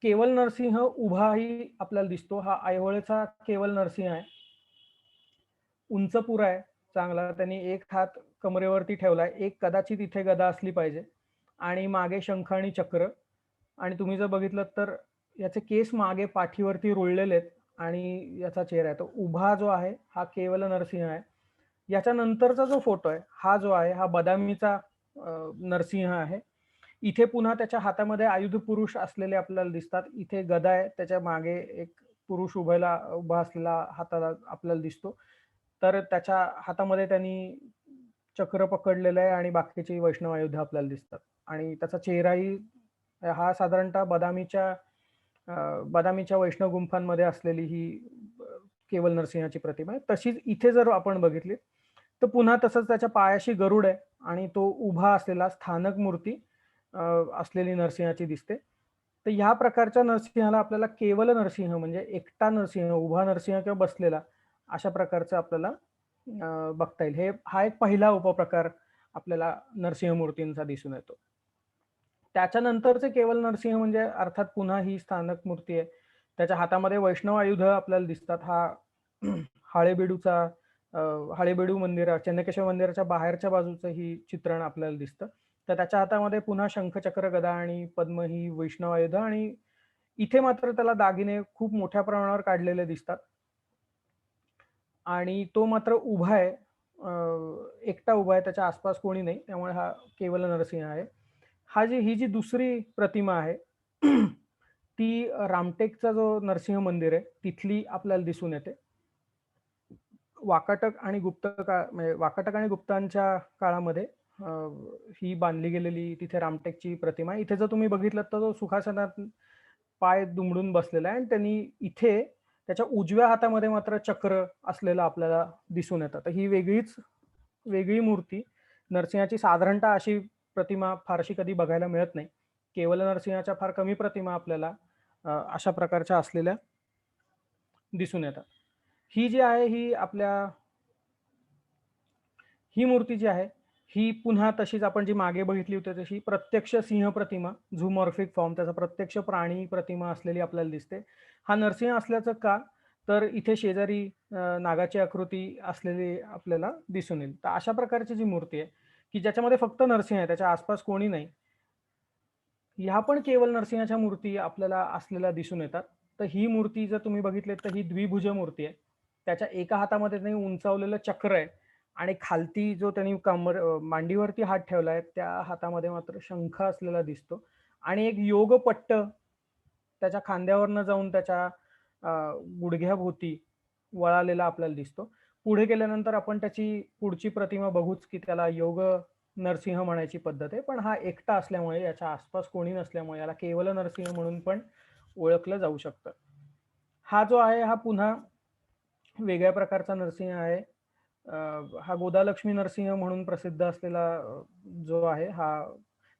केवल नरसिंह उभाही आपल्याला दिसतो. हा ऐहोळेचा केवल नरसिंह आहे. उंचपुरा आहे चांगला. त्यांनी एक हात कमरेवरती ठेवलाय, एक कदाचित इथे गदा असली पाहिजे आणि मागे शंख आणि चक्र. आणि तुम्ही जर बघितलं तर याचे केस मागे पाठीवरती रुळलेले आहेत आणि याचा चेहरा आहे. तो उभा जो आहे हा केवल नरसिंह आहे. याच्यानंतरचा जो फोटो आहे हा जो आहे हा बदामीचा नरसिंह आहे. इथे पुन्हा त्याच्या हातामध्ये आयुध पुरुष असलेले आपल्याला दिसतात. इथे गदा आहे, त्याच्या मागे एक पुरुष उभा असलेला हाताला आपल्याला दिसतो. तर त्याच्या हातामध्ये त्यांनी चक्र पकडलेलं आहे आणि बाकीची वैष्णव आयुध आपल्याला दिसतात. आणि त्याचा चेहराही हा साधारणतः बदामीच्या वैष्णव गुंफांमध्ये असलेली ही केवल नरसिंहाची प्रतिमा आहे. तशीच इथे जर आपण बघितली तर पुन्हा तसंच त्याच्या पायाशी गरुड आहे आणि तो उभा असलेला स्थानक मूर्ती असलेली नरसिंहाची दिसते. तर ह्या प्रकारच्या नरसिंहाला आपल्याला केवल नरसिंह म्हणजे एकटा नरसिंह, उभा नरसिंह किंवा बसलेला अशा प्रकारचं आपल्याला बघता येईल. हा एक पहिला उपप्रकार आपल्याला नरसिंह मूर्तींचा दिसून येतो. त्याच्यानंतरचे केवल नरसिंह म्हणजे अर्थात पुन्हा ही स्थानक मूर्ती आहे. त्याच्या हातामध्ये वैष्णव आयुध आपल्याला दिसतात. हा हाळेबीडू मंदिर, चन्नकेश्वर मंदिराच्या बाहेरच्या बाजूचं ही चित्रण आपल्याला दिसतं. तर त्याच्या हातामध्ये पुन्हा शंख, चक्र, गदा आणि पद्म ही वैष्णव आयुध आणि इथे मात्र त्याला दागिने खूप मोठ्या प्रमाणावर काढलेले दिसतात आणि तो मात्र उभा आहे, एकटा उभा आहे, त्याच्या आसपास कोणी नाही, त्यामुळे हा केवल नरसिंह आहे. ही जी दुसरी प्रतिमा आहे ती रामटेकचा जो नरसिंह मंदिर आहे तिथली आपल्याला दिसून येते. वाकाटक आणि गुप्तांच्या काळामध्ये ही बांधली गेलेली तिथे रामटेकची प्रतिमा आहे. इथे जर तुम्ही बघितलं तर तो सुखासनात पाय दुमडून बसलेला आहे आणि त्यांनी इथे त्याच्या उजव्या हातामध्ये मात्र चक्र असलेलं आपल्याला दिसून येतं. तर ही वेगळी मूर्ती नरसिंहाची. साधारणतः अशी प्रतिमा फारशी कधी बघायला मिळत नाही. केवल नरसिंहाच्या फार कमी प्रतिमा आपल्याला अशा प्रकारच्या असलेल्या दिसून येतात. ही जी आहे ही मूर्ती जी आहे ही पुन्हा तशीच आपण जी मागे बघितली होती तशी प्रत्यक्ष सिंह प्रतिमा, झूमॉर्फिक फॉर्म, त्याचा प्रत्यक्ष प्राणी प्रतिमा असलेली आपल्याला दिसते. हा नरसिंह असल्याचं का, तर इथे शेजारी नागाची आकृती असलेली आपल्याला दिसून येईल. तर अशा प्रकारची जी मूर्ती आहे की ज्याच्यामध्ये फक्त नरसिंह आहे, त्याच्या आसपास कोणी नाही, ह्या पण केवल नरसिंहाच्या मूर्ती आपल्याला असलेल्या दिसून येतात. तर ही मूर्ती जर तुम्ही बघितली तर ही द्विभुज मूर्ती आहे. त्याच्या एका हातामध्ये त्यांनी उंचावलेलं चक्र आहे आणि खालती जो त्यांनी मांडीवरती हात ठेवलाय त्या हातामध्ये मात्र शंख असलेला दिसतो आणि एक योगपट्ट त्याच्या खांद्यावरनं जाऊन त्याच्या गुडघ्याभोवती वळालेला आपल्याला दिसतो. पुढे गेल्यानंतर आपण त्याची पुढची प्रतिमा बघूच की त्याला योग नरसिंह म्हणायची पद्धत आहे, पण हा एकटा असल्यामुळे, याच्या आसपास कोणी नसल्यामुळे याला केवल नरसिंह म्हणून पण ओळखलं जाऊ शकतं. हा जो आहे हा पुन्हा वेगळ्या प्रकारचा नरसिंह आहे. हा गोदालक्ष्मी नरसिंह म्हणून प्रसिद्ध असलेला जो आहे हा,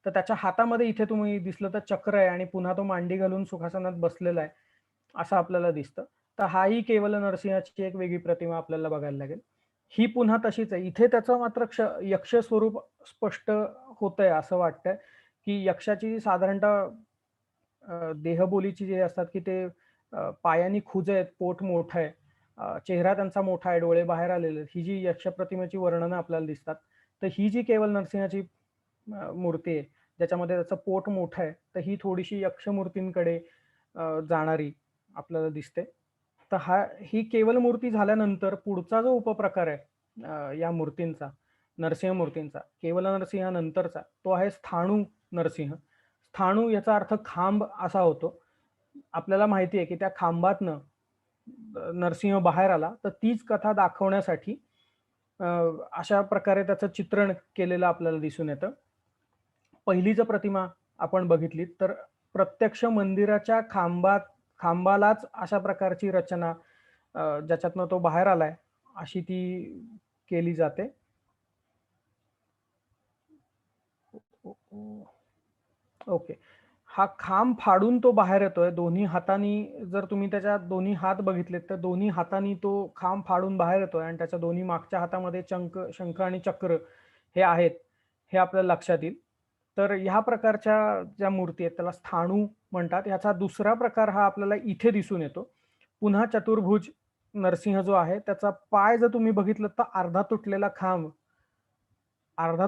तर त्याच्या हातामध्ये इथे तुम्ही दिसलं तर चक्र आहे आणि पुन्हा तो मांडी घालून सुखासनात बसलेला आहे असं आपल्याला दिसतं. तर हाही केवल नरसिंहाची एक वेगळी प्रतिमा आपल्याला बघायला लागेल. ही पुन्हा तशीच आहे. इथे त्याचं मात्र यक्ष स्वरूप स्पष्ट होतंय असं वाटतंय की यक्षाची साधारणतः देहबोलीची जे असतात की ते पायानी खुज आहेत, पोट मोठं आहे, चेहरा त्यांचा मोठा आहे, डोळे बाहेर आलेले, ही जी यक्ष प्रतिमेची वर्णनं आपल्याला दिसतात. तर ही जी केवल नरसिंहाची मूर्ती आहे ज्याच्यामध्ये त्याचं पोट मोठं आहे, तर ही थोडीशी यक्ष मूर्तींकडे जाणारी आपल्याला दिसते. तर ही केवल मूर्ती झाल्यानंतर पुढचा जो उपप्रकार आहे या मूर्तींचा, नरसिंह मूर्तींचा, केवल नरसिंहानंतरचा, तो आहे स्थाणू नरसिंह. स्थाणू याचा अर्थ खांब असा होतो. आपल्याला माहिती आहे की त्या खांबातनं नरसिंह बाहेर आला, तर तीच कथा दाखवण्यासाठी अशा प्रकारे त्याचं चित्रण केलेलं आपल्याला दिसून येतं. पहिली जर प्रतिमा आपण बघितली तर प्रत्यक्ष मंदिराच्या खांबालाच अशा प्रकारची रचना ज्याच्यातनं तो बाहेर आलाय अशी ती केली जाते. ओके, हा खांब फाडून तो बाहेर येतोय दोन्ही हातांनी. जर तुम्ही त्याच्या दोन्ही हात बघितलेत तर दोन्ही हातांनी तो खांब फाडून बाहेर येतोय आणि त्याच्या दोन्ही मागच्या हातामध्ये शंख आणि चक्र हे आहेत, हे आपल्याला लक्षात येईल. तर ह्या प्रकारच्या ज्या मूर्ती आहेत त्याला स्थाणू म्हणतात. ह्याचा दुसरा प्रकार हा आपल्याला इथे दिसून येतो. पुन्हा चतुर्भुज नरसिंह जो आहे त्याचा पाय जर तुम्ही बघितलं तर अर्धा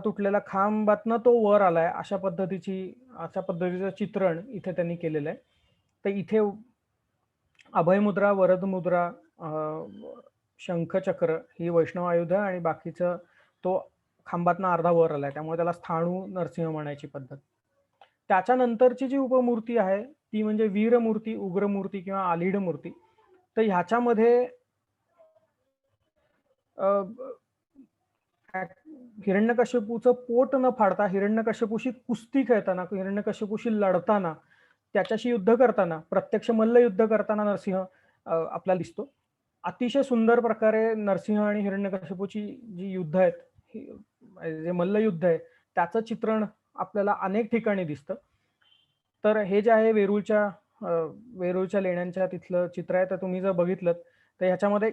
तुटलेला खांबातनं तो वर आलाय, अशा पद्धतीचं चित्रण इथे त्यांनी केलेलं आहे. तर इथे अभयमुद्रा, वरदमुद्रा, शंखचक्र ही वैष्णव आयुध आणि बाकीचं तो खांबातनं अर्धा वर आलाय, त्यामुळे त्याला स्थाणू नरसिंह म्हणायची पद्धत. त्याच्यानंतरची जी उपमूर्ती आहे ती म्हणजे वीरमूर्ती, उग्रमूर्ती किंवा आलीढ मूर्ती. तर ह्याच्यामध्ये हिरण्यकश्यपूचं पोट न फाडता हिरण्यकश्यपूशी कुस्ती खेळताना, हिरण्यकश्यपूशी लढताना, त्याच्याशी युद्ध करताना, प्रत्यक्ष मल्लयुद्ध करताना नरसिंह आपल्याला दिसतो. अतिशय सुंदर प्रकारे नरसिंह आणि हिरण्यकश्यपूची जी युद्ध आहेत, जे मल्लयुद्ध आहे त्याचं चित्रण आपल्याला अनेक ठिकाणी दिसतं. तर हे जे आहे वेरूळच्या लेण्यांच्या तिथलं चित्र आहे. तर तुम्ही जर बघितलं तर ह्याच्यामध्ये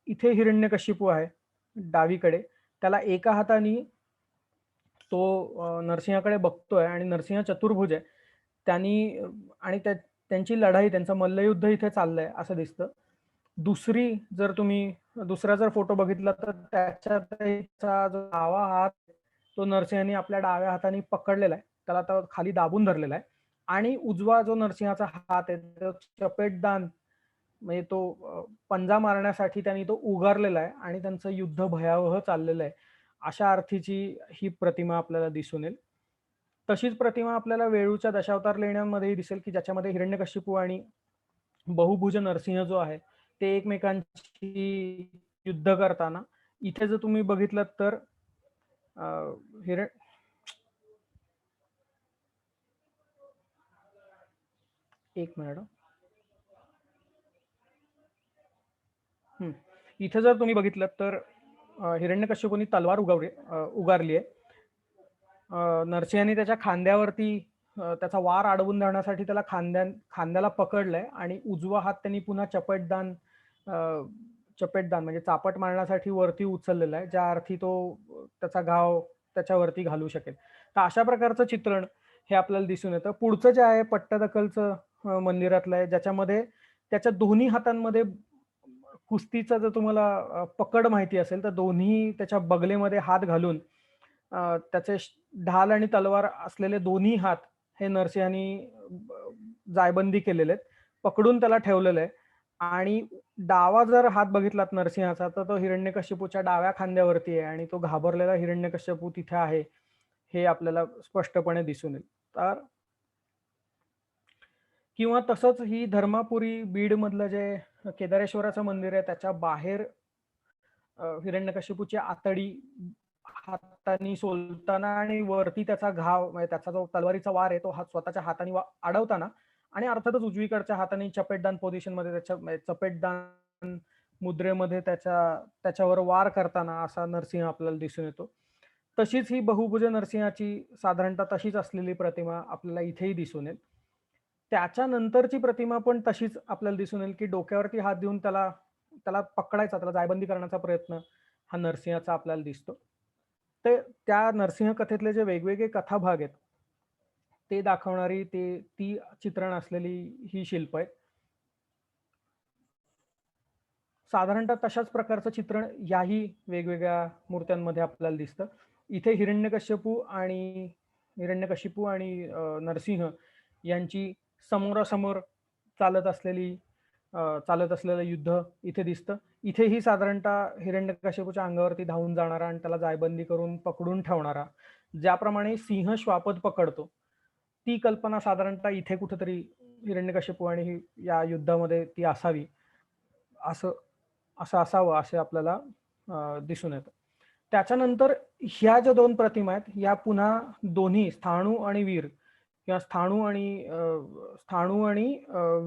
इथे हिरण्यकश्यपू आहे डावीकडे, त्याला एका हाताने तो नरसिंहाकडे बघतोय आणि नरसिंह चतुर्भुज आहे. त्यांनी आणि त्यांची लढाई, त्यांचं मल्लयुद्ध इथे चाललंय असं दिसतं. दुसरा जर फोटो बघितला तर त्याच्यात त्याचा जो डावा हात तो नरसिंहाने आपल्या डाव्या हाताने पकडलेला आहे, त्याला तो खाली दाबून धरलेला आहे. आणि उजवा जो नरसिंहाचा हात आहे तो चपेटदान म्हणजे तो पंजा मारण्यासाठी त्यांनी तो उगारलेला आहे आणि त्यांचं युद्ध भयावह चाललेलं आहे, अशा अर्थीची ही प्रतिमा आपल्याला दिसून येईल. तशीच प्रतिमा आपल्याला वेरूळच्या दशावतार लेण्यांमध्येही दिसेल की ज्याच्यामध्ये हिरण्यकश्यपू आणि बहुभुज नरसिंह जो आहे ते एकमेकांची युद्ध करताना, इथे जर तुम्ही बघितलं तर एक मिनिट, इथे जर तुम्ही बघितलं तर हिरण्यकश्यपूंनी तलवार उगारली आहे. नरसिंहाने त्याच्या खांद्यावरती त्याचा वार अडवून धरण्यासाठी त्याला खांद्याला पकडलंय आणि उजवा हात त्यांनी पुन्हा चपेटदान म्हणजे चापट मारण्यासाठी वरती उचललेला आहे, ज्या अर्थी तो त्याचा घाव त्याच्यावरती घालू शकेल. तर अशा प्रकारचं चित्रण हे आपल्याला दिसून येतं. पुढचं जे आहे पट्टदकलचं मंदिरातलं आहे, ज्याच्यामध्ये त्याच्या दोन्ही हातांमध्ये कुस्तीचा जर तुम्हाला पकड माहिती असेल तर दोन्ही त्याच्या बगलेमध्ये हात घालून त्याचे ढाल आणि तलवार असलेले दोन्ही हात हे नरसिंहानी जायबंदी केलेले आहेत, पकडून त्याला ठेवलेलं आहे. आणि डावा जर हात बघितलात नरसिंहाचा तर तो हिरण्यकश्यपूच्या डाव्या खांद्यावरती आहे आणि तो घाबरलेला हिरण्यकश्यपू तिथे आहे हे आपल्याला स्पष्टपणे दिसून येईल. तर किंवा तसंच ही धर्मापुरी बीड मधलं जे केदारेश्वराचं मंदिर आहे त्याच्या बाहेर हिरण्यकश्यपूची आतडी हाताने सोलताना आणि वरती त्याचा घाव म्हणजे त्याचा जो तलवारीचा वार आहे तो हात स्वतःच्या हाताने अडवताना आणि अर्थातच उजवीकडच्या हाताने चपेटदान पोझिशन मध्ये त्याच्या चपेटदान मुद्रेमध्ये त्याच्यावर वार करताना असा नरसिंह आपल्याला दिसून येतो. तशीच ही बहुभुज नरसिंहाची साधारणतः तशीच असलेली प्रतिमा आपल्याला इथेही दिसून येईल. त्याच्यानंतरची प्रतिमा पण तशीच आपल्याला दिसून येईल की डोक्यावरती हात देऊन त्याला पकडायचा, त्याला जायबंदी करण्याचा प्रयत्न हा नरसिंहाचा आपल्याला दिसतो. तर त्या नरसिंह कथेतले जे वेगवेगळे कथाभाग आहेत ते दाखवणारी ती चित्रण असलेली ही शिल्प आहेत. साधारणतः तशाच प्रकारचं चित्रण याही वेगवेगळ्या मूर्त्यांमध्ये आपल्याला दिसतं. इथे हिरण्यकश्यपू आणि नरसिंह यांची समोरासमोर चालत असलेलं युद्ध इथे दिसतं. इथेही साधारणतः हिरण्यकश्यपूच्या अंगावरती धावून जाणारा आणि त्याला जायबंदी करून पकडून ठेवणारा, ज्याप्रमाणे सिंह श्वापद पकडतो ती कल्पना साधारणतः इथे कुठेतरी हिरण्यकश्यपू आणि या युद्धामध्ये ती असावी असं असावं असे आपल्याला दिसून येतं. त्याच्यानंतर ह्या ज्या दोन प्रतिमा आहेत या पुन्हा दोन्ही स्थाणू आणि वीर किंवा स्थाणू आणि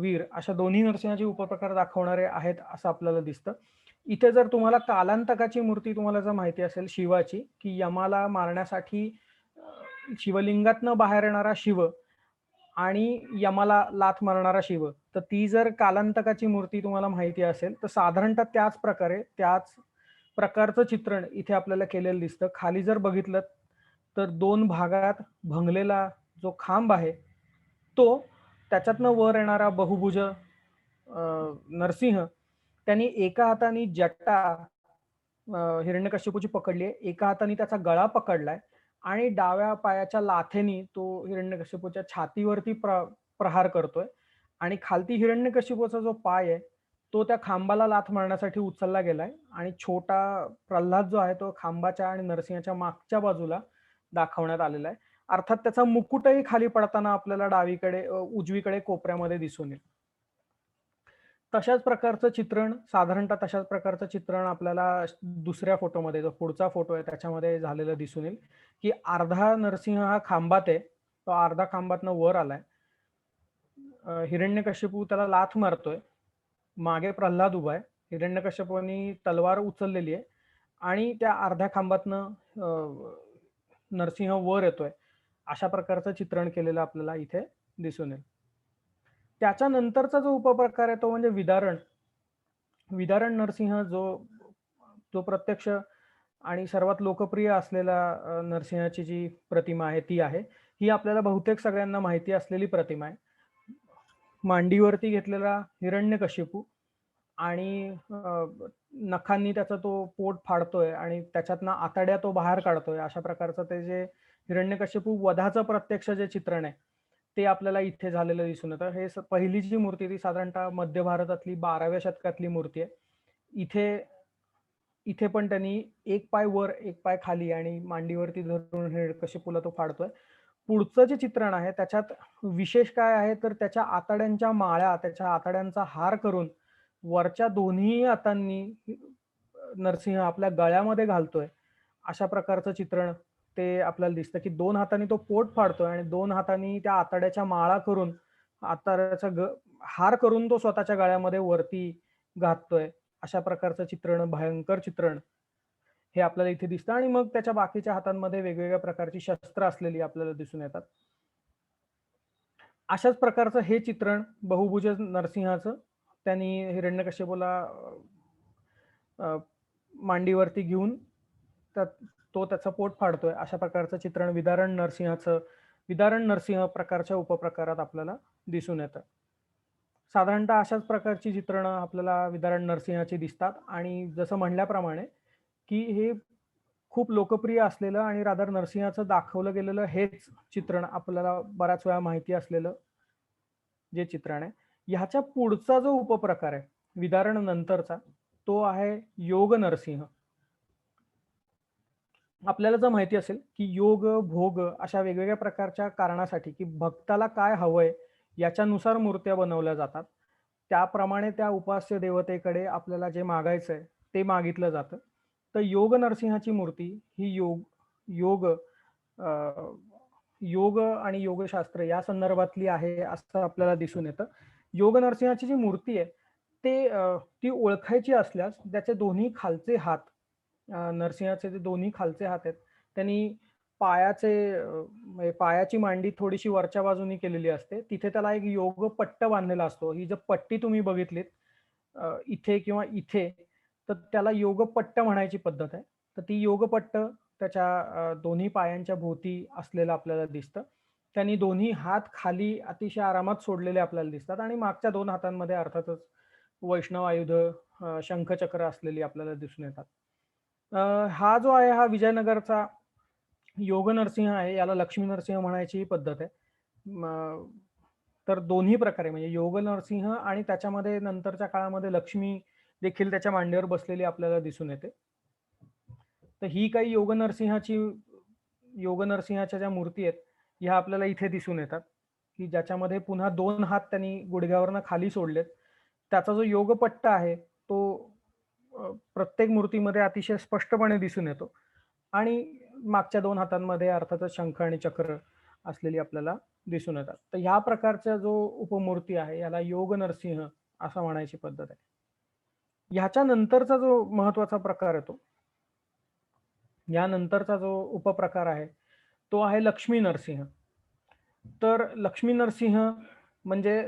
वीर अशा दोन्ही नरसिंहाचे उपप्रकार दाखवणारे आहेत असं आपल्याला दिसतं. इथे जर तुम्हाला कालांतकाची मूर्ती तुम्हाला जर माहिती असेल शिवाची, की यमाला मारण्यासाठी शिवलिंगातनं बाहेर येणारा शिव आणि यमाला लाथ मारणारा शिव, तर ती जर कालांतकाची मूर्ती तुम्हाला माहिती असेल तर साधारणतः त्याच प्रकारचं चित्रण इथे आपल्याला केलेलं दिसतं. खाली जर बघितलं तर दोन भागात भंगलेला जो खांब आहे तो, त्याच्यातनं वर येणारा बहुभुज नरसिंह त्यांनी एका हाताने जटा हिरण्यकश्यपूची पकडली आहे, एका हाताने त्याचा गळा पकडलाय आणि डाव्या पायाच्या लाथेनी तो हिरण्यकश्यपूच्या छातीवरती प्रहार करतोय आणि खालती हिरण्यकश्यपूचा जो पाय आहे तो त्या खांबाला लाथ मारण्यासाठी उचलला गेलाय आणि छोटा प्रल्हाद जो आहे तो खांबाच्या आणि नरसिंहाच्या मागच्या बाजूला दाखवण्यात आलेला आहे. अर्थात त्याचा मुकुटही खाली पडताना आपल्याला डावीकडे उजवीकडे कोपऱ्यामध्ये दिसून येईल. तशाच प्रकारचं चित्रण, साधारणतः तशाच प्रकारचं चित्रण आपल्याला दुसऱ्या फोटोमध्ये, जो पुढचा फोटो आहे त्याच्यामध्ये झालेलं दिसून येईल, की अर्धा नरसिंह हा खांबात आहे, तो अर्धा खांबातनं वर आलाय. हिरण्यकश्यपू त्याला लाथ मारतोय, मागे प्रल्हाद उभा आहे, हिरण्यकश्यपूने तलवार उचललेली आहे आणि त्या अर्ध्या खांबातनं नरसिंह वर येतोय. अशा प्रकारचं चित्रण केलेलं आपल्याला इथे दिसून येईल. त्याच्यानंतरचा जो उपप्रकार आहे तो म्हणजे विदारण. विदारण नरसिंह जो प्रत्यक्ष आणि सर्वात लोकप्रिय असलेला नरसिंहाची जी प्रतिमा आहे ती आहे. ही आपल्याला बहुतेक सगळ्यांना माहिती असलेली प्रतिमा आहे. मांडीवरती घेतलेला हिरण्यकशिपू आणि नखांनी त्याचा तो पोट फाडतोय आणि त्याच्यातनं आतड्या तो बाहेर काढतोय. अशा प्रकारचं ते जे हिरण्यकशिपू वधाचं प्रत्यक्ष जे चित्रण आहे ते आपल्याला इथे झालेलं दिसून येतं. हे पहिली जी मूर्ती ती साधारणतः मध्य भारतातली 12व्या शतकातली मूर्ती आहे. इथे पण त्यांनी एक पाय वर एक पाय खाली आणि मांडीवरती धरून हिरण्यकशिपूला तो फाडतोय. पुढचं जे चित्रण आहे त्याच्यात विशेष काय आहे तर त्याच्या आतड्यांच्या माळ्या, त्याच्या आतड्यांचा हार करून वरच्या दोन्ही हातांनी नरसिंह आपल्या गळ्यामध्ये घालतोय. अशा प्रकारचं चित्रण ते आपल्याला दिसतं, की 2 हातांनी तो पोट फाडतोय आणि 2 हातांनी त्या आतड्याच्या माळा करून आतड्याचा हार करून तो स्वतःच्या गळ्यामध्ये वरती घालतोय. अशा प्रकारचं चित्रण, भयंकर चित्रण हे आपल्याला इथे दिसतं. आणि मग त्याच्या बाकीच्या हातांमध्ये वेगवेगळ्या प्रकारची शस्त्र असलेली आपल्याला दिसून येतात. अशाच प्रकारचं हे चित्रण बहुभुज नरसिंहाचं, त्यांनी हिरण्यकश्यपूला मांडीवरती घेऊन तो त्याचं पोट फाडतोय. अशा प्रकारचं चित्रण विदारण नरसिंह प्रकारच्या उपप्रकारात आपल्याला दिसून येतं. साधारणतः अशाच प्रकारची चित्रणं आपल्याला विदारण नरसिंहाची दिसतात. आणि जसं म्हणल्याप्रमाणे की हे खूप लोकप्रिय असलेलं आणि रादर नरसिंहाचं दाखवलं गेलेलं हेच चित्रण आपल्याला बऱ्याच वेळा माहिती असलेलं जे चित्रण आहे. ह्याच्या पुढचा जो उपप्रकार आहे विदारण नंतरचा तो आहे योग नरसिंह. आपल्याला जर माहिती असेल की योग, भोग अशा वेगवेगळ्या प्रकारच्या कारणासाठी की भक्ताला काय हवंय याच्यानुसार मूर्त्या बनवल्या जातात. त्याप्रमाणे त्या उपास्य देवतेकडे आपल्याला जे मागायचंय ते मागितलं जातं. तर योग नरसिंहाची मूर्ती ही योग आणि योगशास्त्र या संदर्भातली आहे असं आपल्याला दिसून येतं. योग नरसिंहाची जी मूर्ती आहे ती ओळखायची असल्यास त्याचे दोन्ही खालचे हात, नरसिंहाचे जे दोन्ही खालचे हात आहेत त्यांनी पायाची मांडी थोडीशी वरच्या बाजूनी केलेली असते. तिथे त्याला एक योग पट्ट बांधलेला असतो. ही जर पट्टी तुम्ही बघितलीत इथे किंवा इथे तर त्याला योगपट्ट म्हणायची पद्धत आहे. तर ती योगपट्ट त्याच्या दोन्ही पायांच्या भोवती असलेलं आपल्याला दिसतं. त्यांनी दोन्ही हात खाली अतिशय आरामात सोडलेले आपल्याला दिसतात आणि मागच्या 2 हातांमध्ये अर्थातच वैष्णव आयुध, शंखचक्र असलेली आपल्याला दिसून येतात. हा जो आहे हा विजयनगरचा योग नरसिंह आहे. याला लक्ष्मी नरसिंह म्हणायची ही पद्धत आहे. तर दोन्ही प्रकारे म्हणजे योग नरसिंह आणि त्याच्यामध्ये नंतरच्या काळामध्ये लक्ष्मी देखील त्याच्या मांडीवर बसलेली आपल्याला दिसून येते. तर ही काही योग नरसिंहाच्या ज्या मूर्ती आहेत ह्या आपल्याला इथे दिसून येतात, की ज्याच्यामध्ये पुन्हा 2 हात त्यांनी गुडघ्यावरनं खाली सोडलेत. त्याचा जो योगपट्ट आहे तो प्रत्येक मूर्तीमध्ये अतिशय स्पष्टपणे दिसून येतो आणि मागच्या 2 हातांमध्ये अर्थातच शंख आणि चक्र असलेली आपल्याला दिसून येतात. तर ह्या प्रकारचा जो उपमूर्ती आहे याला योग नरसिंह असं म्हणायची पद्धत आहे. ह्याच्या नंतरचा जो महत्वाचा प्रकार येतो, यानंतरचा जो उपप्रकार आहे तो आहे लक्ष्मी नरसिंह. तर लक्ष्मी नरसिंह म्हणजे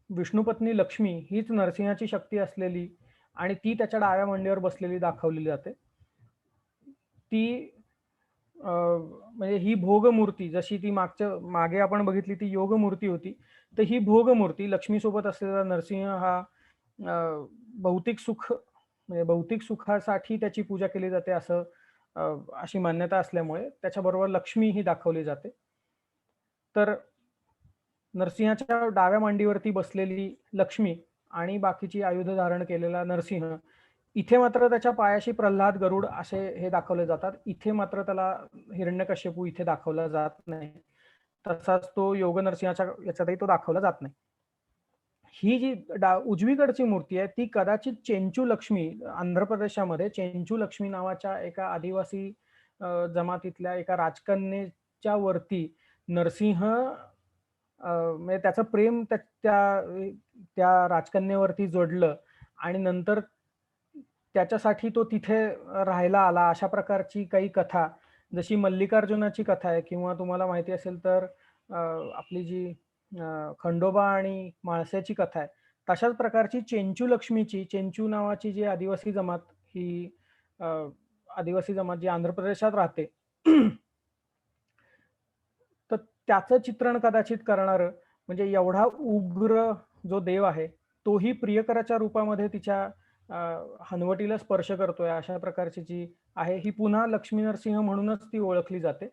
विष्णुपत्नी लक्ष्मी हीच नरसिंहाची शक्ती असलेली आणि ती त्याच्या डाव्या मांडीवर बसलेली दाखवलेली जाते. ती म्हणजे ही भोगमूर्ती, जशी ती मागे आपण बघितली ती योगमूर्ती होती, तर ही भोगमूर्ती लक्ष्मीसोबत असलेला नरसिंह हा भौतिक सुख म्हणजे भौतिक सुखासाठी त्याची पूजा केली जाते असं अशी मान्यता असल्यामुळे त्याच्याबरोबर लक्ष्मी ही दाखवली जाते. तर नरसिंहाच्या डाव्या मांडीवरती बसलेली लक्ष्मी आणि बाकीची आयुध धारण केलेला नरसिंह. इथे मात्र त्याच्या पायाशी प्रल्हाद, गरुड असे हे दाखवले जातात. इथे मात्र त्याला हिरण्यकश्यपू इथे दाखवला जात नाही. तसाच तो योग नरसिंहाच्या याच्यातही तो दाखवला जात नाही. ही जी उजवीकडची मूर्ती आहे ती कदाचित चेंचू लक्ष्मी, आंध्र प्रदेशामध्ये चेंचू लक्ष्मी नावाच्या एका आदिवासी जमातीतल्या एका राजकन्येच्या वरती नरसिंह म्हणजे त्याचं प्रेम त्या राजकन्येवरती जोडलं आणि नंतर त्याच्यासाठी तो तिथे राहायला आला, अशा प्रकारची काही कथा, जशी मल्लिकार्जुनाची कथा आहे किंवा तुम्हाला माहिती असेल तर आपली जी खंडोबा आणि माळसेची कथा आहे, तशाच प्रकारची चेंचू लक्ष्मीची, चेंचू नावाची जी आदिवासी जमात, ही आदिवासी जमात जी आंध्र प्रदेशात राहते तर त्याचं चित्रण कदाचित करणारं, म्हणजे एवढा उग्र जो देव आहे तोही प्रियकराच्या रूपामध्ये तिच्या हनवटीला स्पर्श करतोय, अशा प्रकारची जी आहे ही पुन्हा लक्ष्मी नरसिंह म्हणूनच ती ओळखली जाते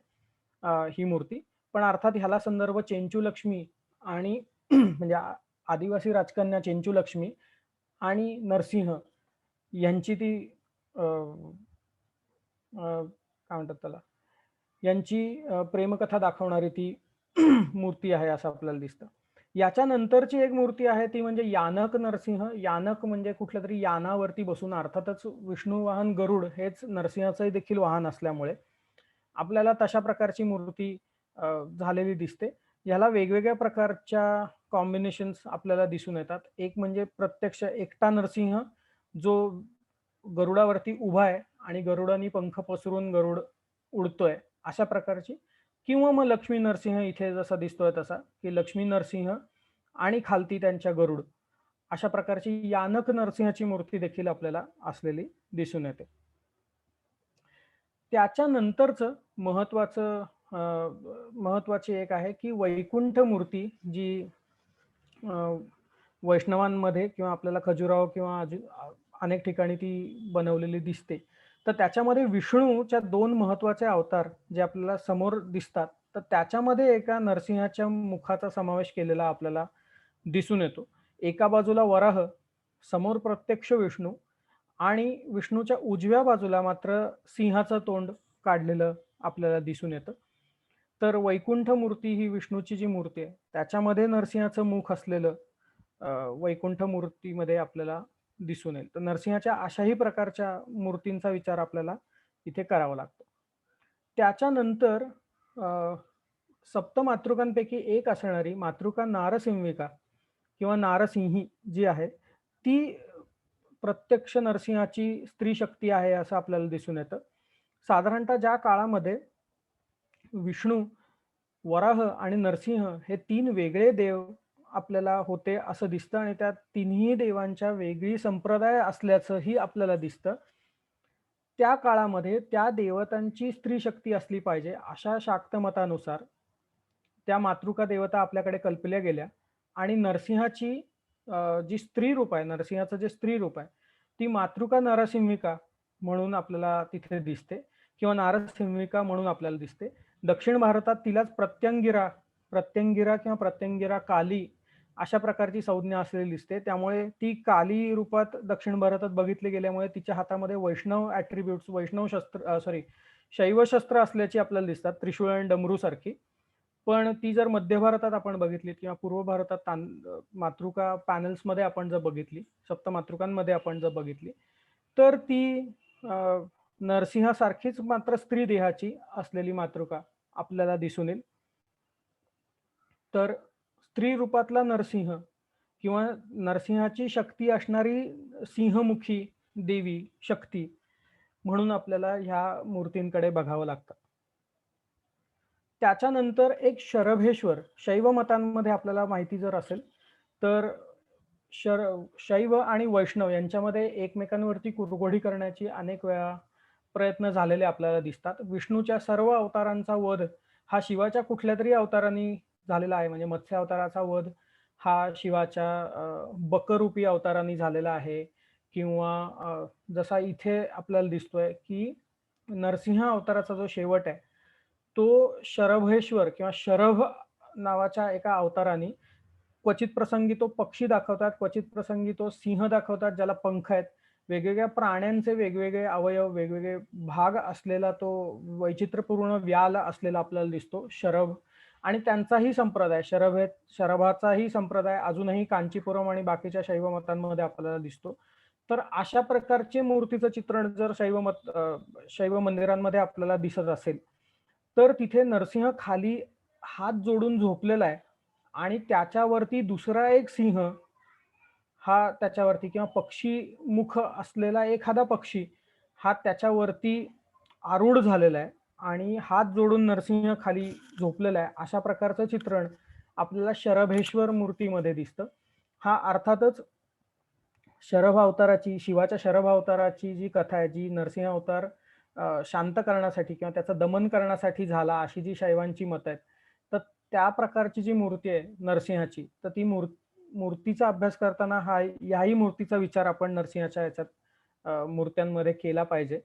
ही मूर्ती. पण अर्थात ह्याला संदर्भ चेंचू लक्ष्मी आणि म्हणजे आदिवासी राजकन्या चेंचू लक्ष्मी आणि नरसिंह यांची ती काय म्हणतात त्याला, यांची प्रेमकथा दाखवणारी ती मूर्ती आहे असं आपल्याला दिसतं. याच्या नंतरची एक मूर्ती आहे ती म्हणजे यानक नरसिंह. यानक म्हणजे कुठल्या तरी यानावरती बसून, अर्थातच विष्णू वाहन गरुड हेच नरसिंहाचं देखील वाहन असल्यामुळे आपल्याला तशा प्रकारची मूर्ती झालेली दिसते. याला वेगवेगळ्या प्रकारच्या कॉम्बिनेशन्स आपल्याला दिसून येतात. एक म्हणजे प्रत्यक्ष एकटा नरसिंह जो गरुडावरती उभा आहे आणि गरुडानी पंख पसरून गरुड उडतोय, अशा प्रकारची. किंवा मग लक्ष्मी नरसिंह इथे जसा दिसतोय तसा, की लक्ष्मी नरसिंह आणि खालती त्यांच्या गरुड, अशा प्रकारची यानक नरसिंहाची मूर्ती देखील आपल्याला असलेली दिसून येते. त्याच्यानंतरचं महत्वाची एक आहे की वैकुंठ मूर्ती, जी वैष्णवांमध्ये किंवा आपल्याला खजुराहो किंवा अनेक ठिकाणी ती बनवलेली दिसते. तर त्याच्यामध्ये विष्णूच्या 2 महत्वाचे अवतार जे आपल्याला समोर दिसतात, तर त्याच्यामध्ये एका नरसिंहाच्या मुखाचा समावेश केलेला आपल्याला दिसून येतो. एका बाजूला वराह, समोर प्रत्यक्ष विष्णू आणि विष्णूच्या उजव्या बाजूला मात्र सिंहाचं तोंड काढलेलं आपल्याला दिसून येतं. तर वैकुंठ मूर्ती ही विष्णूची जी मूर्ती आहे त्याच्यामध्ये नरसिंहाचं मुख असलेलं वैकुंठ मूर्तीमध्ये आपल्याला दिसून येईल. तर नरसिंहाच्या अशाही प्रकारच्या मूर्तींचा विचार आपल्याला इथे करावा लागतो. त्याच्यानंतर सप्तमातृकांपैकी एक असणारी मातृका नारसिंहिका किंवा नारसिंही जी आहे, ती प्रत्यक्ष नरसिंहाची स्त्री शक्ती आहे असं आपल्याला दिसून येतं. साधारणतः ज्या काळामध्ये विष्णू, वराह आणि नरसिंह हे 3 वेगळे देव आपल्याला होते असं दिसतं आणि त्या तिन्ही देवांच्या वेगळी संप्रदाय असल्याचंही आपल्याला दिसतं. त्या काळामध्ये त्या देवतांची स्त्री शक्ती असली पाहिजे अशा शाक्त मतानुसार त्या मातृका देवता आपल्याकडे कल्पल्या गेल्या आणि नरसिंहाची जी स्त्री रूप आहे, नरसिंहाचं जे स्त्री रूप आहे, ती मातृका नरसिंहिका म्हणून आपल्याला तिथे दिसते किंवा नारसिंहिका म्हणून आपल्याला दिसते. दक्षिण भारतात तिलाच प्रत्यंगिरा किंवा प्रत्यंगिरा काली अशा प्रकारची संज्ञा असलेली दिसते. त्यामुळे ती काली रूपात दक्षिण भारतात बघितली गेल्यामुळे तिच्या हातामध्ये वैष्णव ॲट्रिब्यूट्स, शैव शस्त्र असल्याची आपल्याला दिसतात, त्रिशूळ आणि डमरू सारखी. पण ती जर मध्य भारतात आपण बघितली किंवा पूर्व भारतात मातृका पॅनल्समध्ये आपण जर बघितली, सप्तमातृकांमध्ये आपण जर बघितली, तर ती नरसिंहासारखीच मात्र स्त्री देहाची असलेली मातृका आपल्याला दिसून येईल. तर स्त्री रूपातला नरसिंह किंवा नरसिंहाची शक्ती असणारी सिंहमुखी देवी शक्ती म्हणून आपल्याला ह्या मूर्तींकडे बघावं लागतं. त्याच्यानंतर एक शरभेश्वर, शैव मतांमध्ये आपल्याला माहिती जर असेल तर शैव आणि वैष्णव यांच्यामध्ये एकमेकांवरती कुरघोडी करण्याची अनेक वेळा प्रयत्न झालेले आपल्याला दिसतात. विष्णूच्या सर्व अवतारांचा वध हा शिवाच्या कुठल्या तरी अवतारांनी झालेला आहे. म्हणजे मत्स्य अवताराचा वध हा शिवाच्या बकरूपी अवतारांनी झालेला आहे किंवा जसा इथे आपल्याला दिसतोय की नरसिंह अवताराचा जो शेवट आहे तो शरभेश्वर किंवा शरभ नावाच्या एका अवताराने क्वचित प्रसंगी तो पक्षी दाखवतात, क्वचित प्रसंगी तो सिंह दाखवतात ज्याला पंख आहेत. वेगवेगळ्या प्राण्यांचे वेगवेगळे अवयव, वेगवेगळे भाग असलेला तो वैचित्र्यपूर्ण व्याल असलेला आपल्याला दिसतो शरभ. आणि त्यांचाही संप्रदाय शरभाचाही संप्रदाय अजूनही कांचीपुरम आणि बाकीच्या शैव मतांमध्ये आपल्याला दिसतो. तर अशा प्रकारचे मूर्तीचं चित्रण जर शैव मंदिरांमध्ये आपल्याला दिसत असेल, तर तिथे नरसिंह खाली हात जोडून झोपलेला आहे आणि त्याच्यावरती दुसरा एक सिंह हा त्याच्यावरती, किंवा पक्षी मुख असलेला एखादा पक्षी हा त्याच्यावरती आरूढ झालेला आहे आणि हात जोडून नरसिंह खाली झोपलेला आहे. अशा प्रकारचं चित्रण आपल्याला शरभेश्वर मूर्तीमध्ये दिसतं. हा अर्थातच शिवाच्या शरभ अवताराची जी कथा आहे, जी नरसिंह अवतार शांत करण्यासाठी किंवा त्याचं दमन करण्यासाठी झाला अशी जी शैवांची मत आहेत, तर त्या प्रकारची जी मूर्ती आहे नरसिंहाची, तर ती मूर्तीचा अभ्यास करताना याही मूर्तीचा विचार आपण नरसिंहाच्या याच्यात मूर्त्यांमध्ये केला पाहिजे.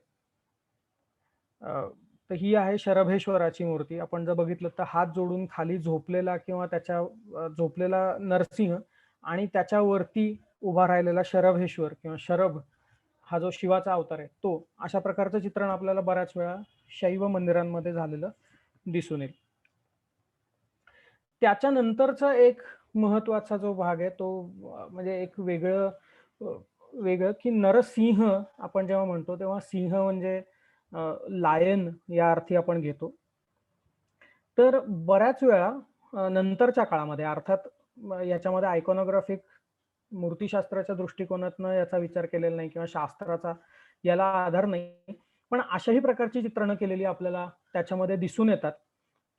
तर ही आहे शरभेश्वराची मूर्ती. आपण जर बघितलं तर हात जोडून खाली झोपलेला किंवा त्याच्या झोपलेला नरसिंह आणि त्याच्यावरती उभा राहिलेला शरभेश्वर किंवा शरभ हा जो शिवाचा अवतार आहे तो, अशा प्रकारचं चित्रण आपल्याला बऱ्याच वेळा शैव मंदिरांमध्ये झालेलं दिसून येईल. त्याच्यानंतरचा एक महत्वाचा जो भाग आहे तो म्हणजे एक वेगळं की नरसिंह आपण जेव्हा म्हणतो तेव्हा सिंह म्हणजे लायन या अर्थी आपण घेतो. तर बऱ्याच वेळा नंतरच्या काळामध्ये, अर्थात याच्यामध्ये आयकॉनोग्राफिक मूर्तीशास्त्राच्या दृष्टिकोनातनं याचा विचार केलेला नाही किंवा शास्त्राचा याला आधार नाही, पण अशाही प्रकारची चित्रणं केलेली आपल्याला त्याच्यामध्ये दिसून येतात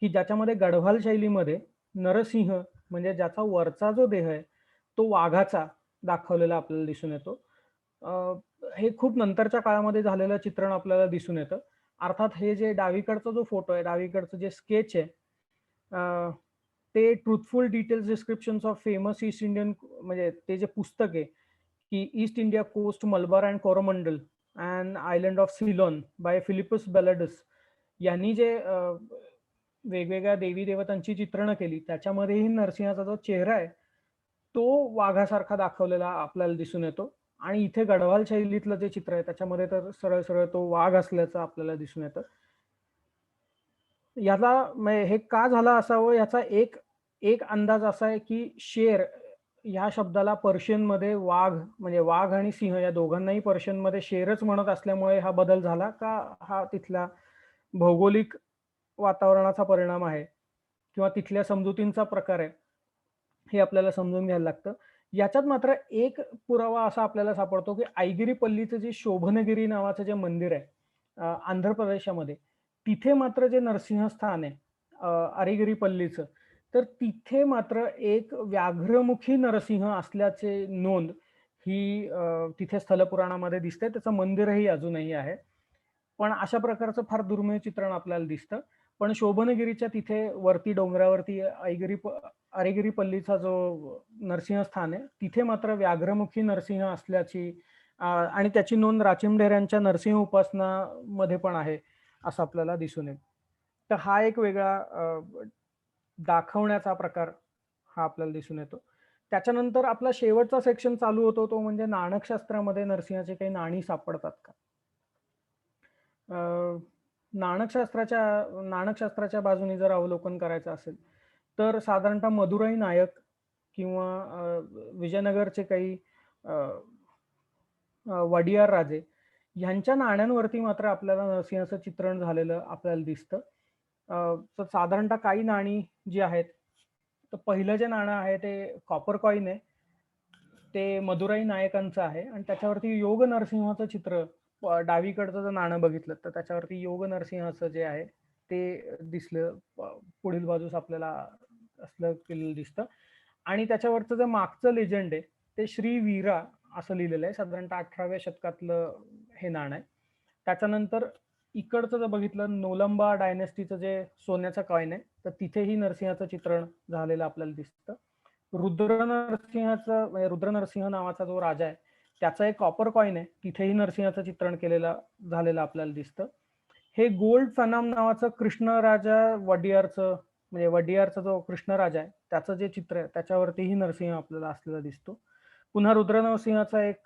की ज्याच्यामध्ये गढवाल शैलीमध्ये नरसिंह म्हणजे ज्याचा वरचा जो देह आहे तो वाघाचा दाखवलेला आपल्याला दिसून येतो. हे खूप नंतरच्या काळामध्ये झालेलं चित्रण आपल्याला दिसून येतं. अर्थात हे जे डावीकडचा जो फोटो आहे, डावीकडचं जे स्केच आहे, ते truthful details descriptions of famous East Indian, म्हणजे ते जे पुस्तक आहे की East India coast Malabar and Coromandel and island of Ceylon by Philippus Baldaeus यांनी जे वेगवेगळ्या देवी देवतांची चित्रणं केली, त्याच्यामध्येही नरसिंहाचा जो चेहरा आहे तो वाघासारखा दाखवलेला आपल्याला दिसून येतो. आणि इथे गढवाल शैलीतलं जे चित्र आहे त्याच्यामध्ये तर सरळ सरळ तो वाघ असल्याचं आपल्याला दिसून येतं. याला हे का झालं असावं याचा एक अंदाज असा आहे की शेर ह्या शब्दाला पर्शियन मध्ये वाघ म्हणजे वाघ आणि सिंह या दोघांनाही पर्शियन मध्ये शेरच म्हणत असल्यामुळे हा बदल झाला का, हा तिथल्या भौगोलिक वातावरणाचा परिणाम आहे किंवा तिथल्या समजुतींचा प्रकार आहे, हे आपल्याला समजून घ्यायला लागतं. याच्यात मात्र एक पुरावा असा आपल्याला सापडतो की आयगिरी पल्लीचं जे शोभनगिरी नावाचं जे मंदिर आहे आंध्र प्रदेशामध्ये, तिथे मात्र जे नरसिंहस्थान आहे अरिगिरी पल्लीचं, तर तिथे मात्र एक व्याघ्रमुखी नरसिंह असल्याचे नोंद ही तिथे स्थलपुराणामध्ये दिसते. त्याचं मंदिरही अजूनही आहे, पण अशा प्रकारचं फार दुर्मिळ चित्रण आपल्याला दिसतं. पण शोभनगिरीच्या तिथे वरती डोंगरावरती अरिगिरी पल्लीचा जो नरसिंहस्थान आहे तिथे मात्र व्याघ्रमुखी नरसिंह असल्याची आणि त्याची नोंद राचिमढेऱ्यांच्या नरसिंह उपासना मध्ये पण आहे असं आपल्याला दिसून येईल. तर हा एक वेगळा दाखवण्याचा प्रकार हा आपल्याला दिसून येतो. त्याच्यानंतर आपला शेवटचा सेक्शन चालू होतो तो म्हणजे नाणकशास्त्रामध्ये नरसिंहाचे काही नाणी सापडतात का. नाणकशास्त्राच्या बाजूने जर अवलोकन करायचं असेल तर साधारणतः मदुराई नायक किंवा विजयनगरचे काही वडियार राजे यांच्या नाण्यांवरती मात्र आपल्याला नरसिंहाचं चित्रण झालेलं आपल्याला दिसतं. तर साधारणतः काही नाणी जी आहेत, तर पहिलं जे नाणं आहे ते कॉपर कॉइन आहे, ते मदुराई नायकांचं आहे आणि त्याच्यावरती योग नरसिंहाचं चित्र, डावीकडचं जर नाणं बघितलं तर त्याच्यावरती योग नरसिंहाचं जे आहे ते दिसलं, पुढील बाजूस आपल्याला असलं केलेलं दिसतं. आणि त्याच्यावरचं जे मागचं लेजंड आहे ते श्री वीरा असं लिहिलेलं आहे. साधारणतः 18व्या शतकातलं हे नाणं आहे. त्याच्यानंतर इकडचं जर बघितलं नोलंबा डायनेस्टीचं जे सोन्याचं कॉइन आहे, तर तिथेही नरसिंहाचं चित्रण झालेलं आपल्याला दिसतं. रुद्र नरसिंह नावाचा जो राजा आहे त्याचा एक कॉपर कॉइन आहे, तिथेही नरसिंहाचं चित्रण झालेलं आपल्याला दिसतं. हे गोल्ड फनाम नावाचं कृष्ण राजा वडियारचं म्हणजे वडियारचा जो कृष्णराजा आहे त्याचं जे चित्र आहे त्याच्यावरतीही नरसिंह आपल्याला असलेला दिसतो. पुन्हा रुद्रनरसिंहाचा एक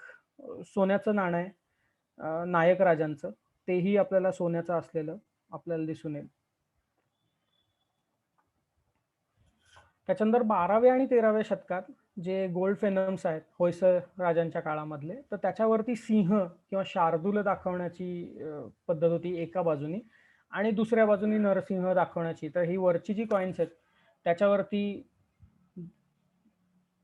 सोन्याचं नाणं आहे नायक राजांचं, तेही आपल्याला सोन्याचं असलेलं आपल्याला दिसून येईल. त्याच्यानंतर 12व्या आणि 13व्या शतकात जे गोल्ड फेनम्स आहेत होयसळ राजांच्या काळामधले, तर त्याच्यावरती सिंह किंवा शार्दूल दाखवण्याची पद्धत होती एका बाजूनी, आणि दुसऱ्या बाजूनी नरसिंह दाखवण्याची. तर ही वरची जी कॉइन्स आहेत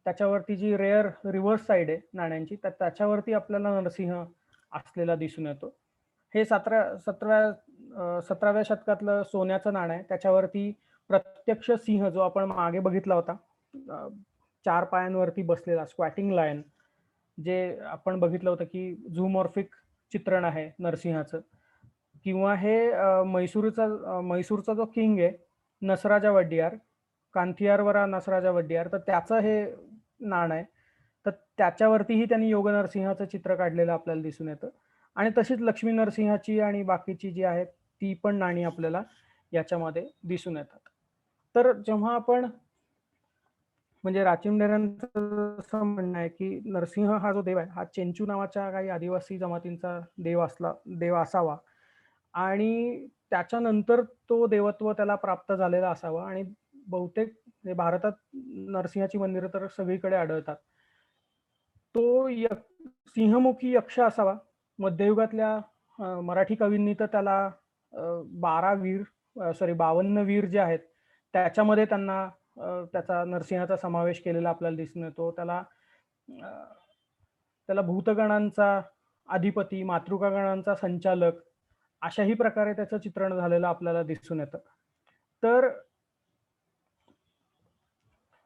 त्याच्यावरती जी रेअर रिव्हर्स साइड आहे नाण्यांची, तर त्याच्यावरती आपल्याला नरसिंह असलेला दिसून येतो. हे 17व्या शतकातलं सोन्याचं नाणं आहे, त्याच्यावरती प्रत्यक्ष सिंह जो आपण मागे बघितला होता 4 पायांवरती बसलेला स्क्वॅटिंग लायन, जे आपण बघितलं होतं की झूमॉर्फिक चित्रण आहे नरसिंहाचं. किंवा हे म्हैसूरचा जो किंग आहे नसराजा वडियार, कांथियारवरा नसराजा वडियार, तर त्याचं हे नाणं आहे. तर त्याच्यावरतीही त्यांनी योग नरसिंहाचं चित्र काढलेलं आपल्याला दिसून येतं. आणि तशीच लक्ष्मी नरसिंहाची आणि बाकीची जी आहेत ती पण नाणी आपल्याला याच्यामध्ये दिसून येतात. तर जेव्हा आपण म्हणजे राचिमडेरांचं असं म्हणणं आहे की नरसिंह हा जो देव आहे हा चेंचू नावाच्या काही आदिवासी जमातींचा देव असावा, आणि त्याच्यानंतर तो देवत्व त्याला प्राप्त झालेला असावा. आणि बहुतेक भारतात नरसिंहाची मंदिरं तर सगळीकडे आढळतात. तो सिंहमुखी यक्ष असावा. मध्ययुगातल्या मराठी कवींनी तर त्याला 52 वीर जे आहेत त्याच्यामध्ये त्यांना त्याचा नरसिंहाचा समावेश केलेला आपल्याला दिसून येतो. त्याला भूतगणांचा अधिपती, मातृकागणांचा संचालक अशाही प्रकारे त्याचं चित्रण झालेलं आपल्याला दिसून येतं. तर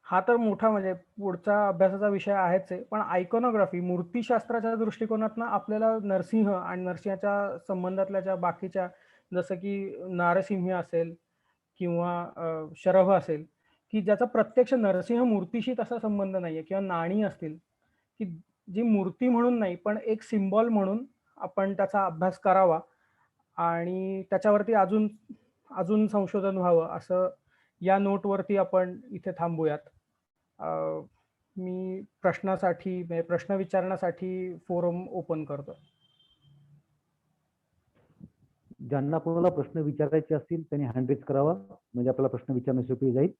हा तर मोठा म्हणजे पुढचा अभ्यासाचा विषय आहेच आहे, पण आयकॉनोग्राफी मूर्तीशास्त्राच्या दृष्टिकोनातनं आपल्याला नरसिंह आणि नरसिंहाच्या संबंधातल्या ज्या बाकीच्या, जसं की नारसिंह असेल किंवा शरभ असेल, की ज्याचा प्रत्यक्ष नरसिंह मूर्तीशी तसा संबंध नाहीये, किंवा नाणी असतील की जी मूर्ती म्हणून नाही पण एक सिम्बॉल म्हणून आपण त्याचा अभ्यास करावा आणि त्याच्यावरती अजून संशोधन व्हावं, असं या नोटवरती आपण इथे थांबूयात. मी प्रश्न विचारण्यासाठी फोरम ओपन करतो. ज्यांना कोणाला प्रश्न विचारायचे असतील त्यांनी हँड रेज करावा, म्हणजे आपल्याला प्रश्न विचारणे सोपे जाईल.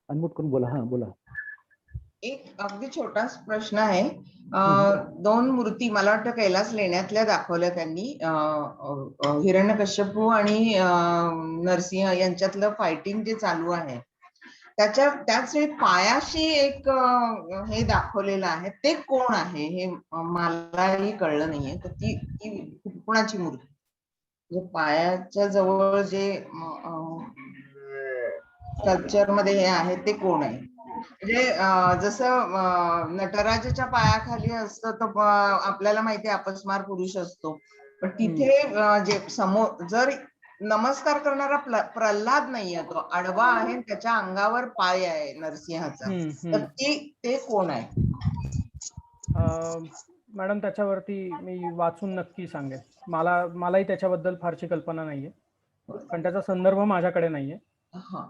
अनम्यूट करून बोला. हा बोला. एक अगदी छोटाच प्रश्न आहे. 2 मूर्ती मला वाटतं कैलास लेण्यातल्या दाखवल्या त्यांनी, हिरण्यकश्यपू आणि नरसिंह यांच्यातलं फायटिंग जे चालू आहे त्याच पायाशी एक हे दाखवलेलं आहे, ते कोण आहे हे मलाही कळलं नाहीये. तर ती कोणाची मूर्ती, म्हणजे पायाच्या जवळ जे स्कल्पचर मध्ये हे आहे ते कोण आहे? म्हणजे जसं नटराजाच्या पायाखाली असतं तर आपल्याला माहिती आहे अपस्मार पुरुष असतो, पण तिथे जे समोर जर नमस्कार करणारा प्रल्हाद नाहीये, तो आडवा आहे, त्याच्या अंगावर पाय आहे नरसिंहाचा, तर ते कोण आहे? मॅडम त्याच्यावरती मी वाचून नक्की सांगेन. मलाही त्याच्याबद्दल फारशी कल्पना नाहीये, कारण त्याचा संदर्भ माझ्याकडे नाहीये.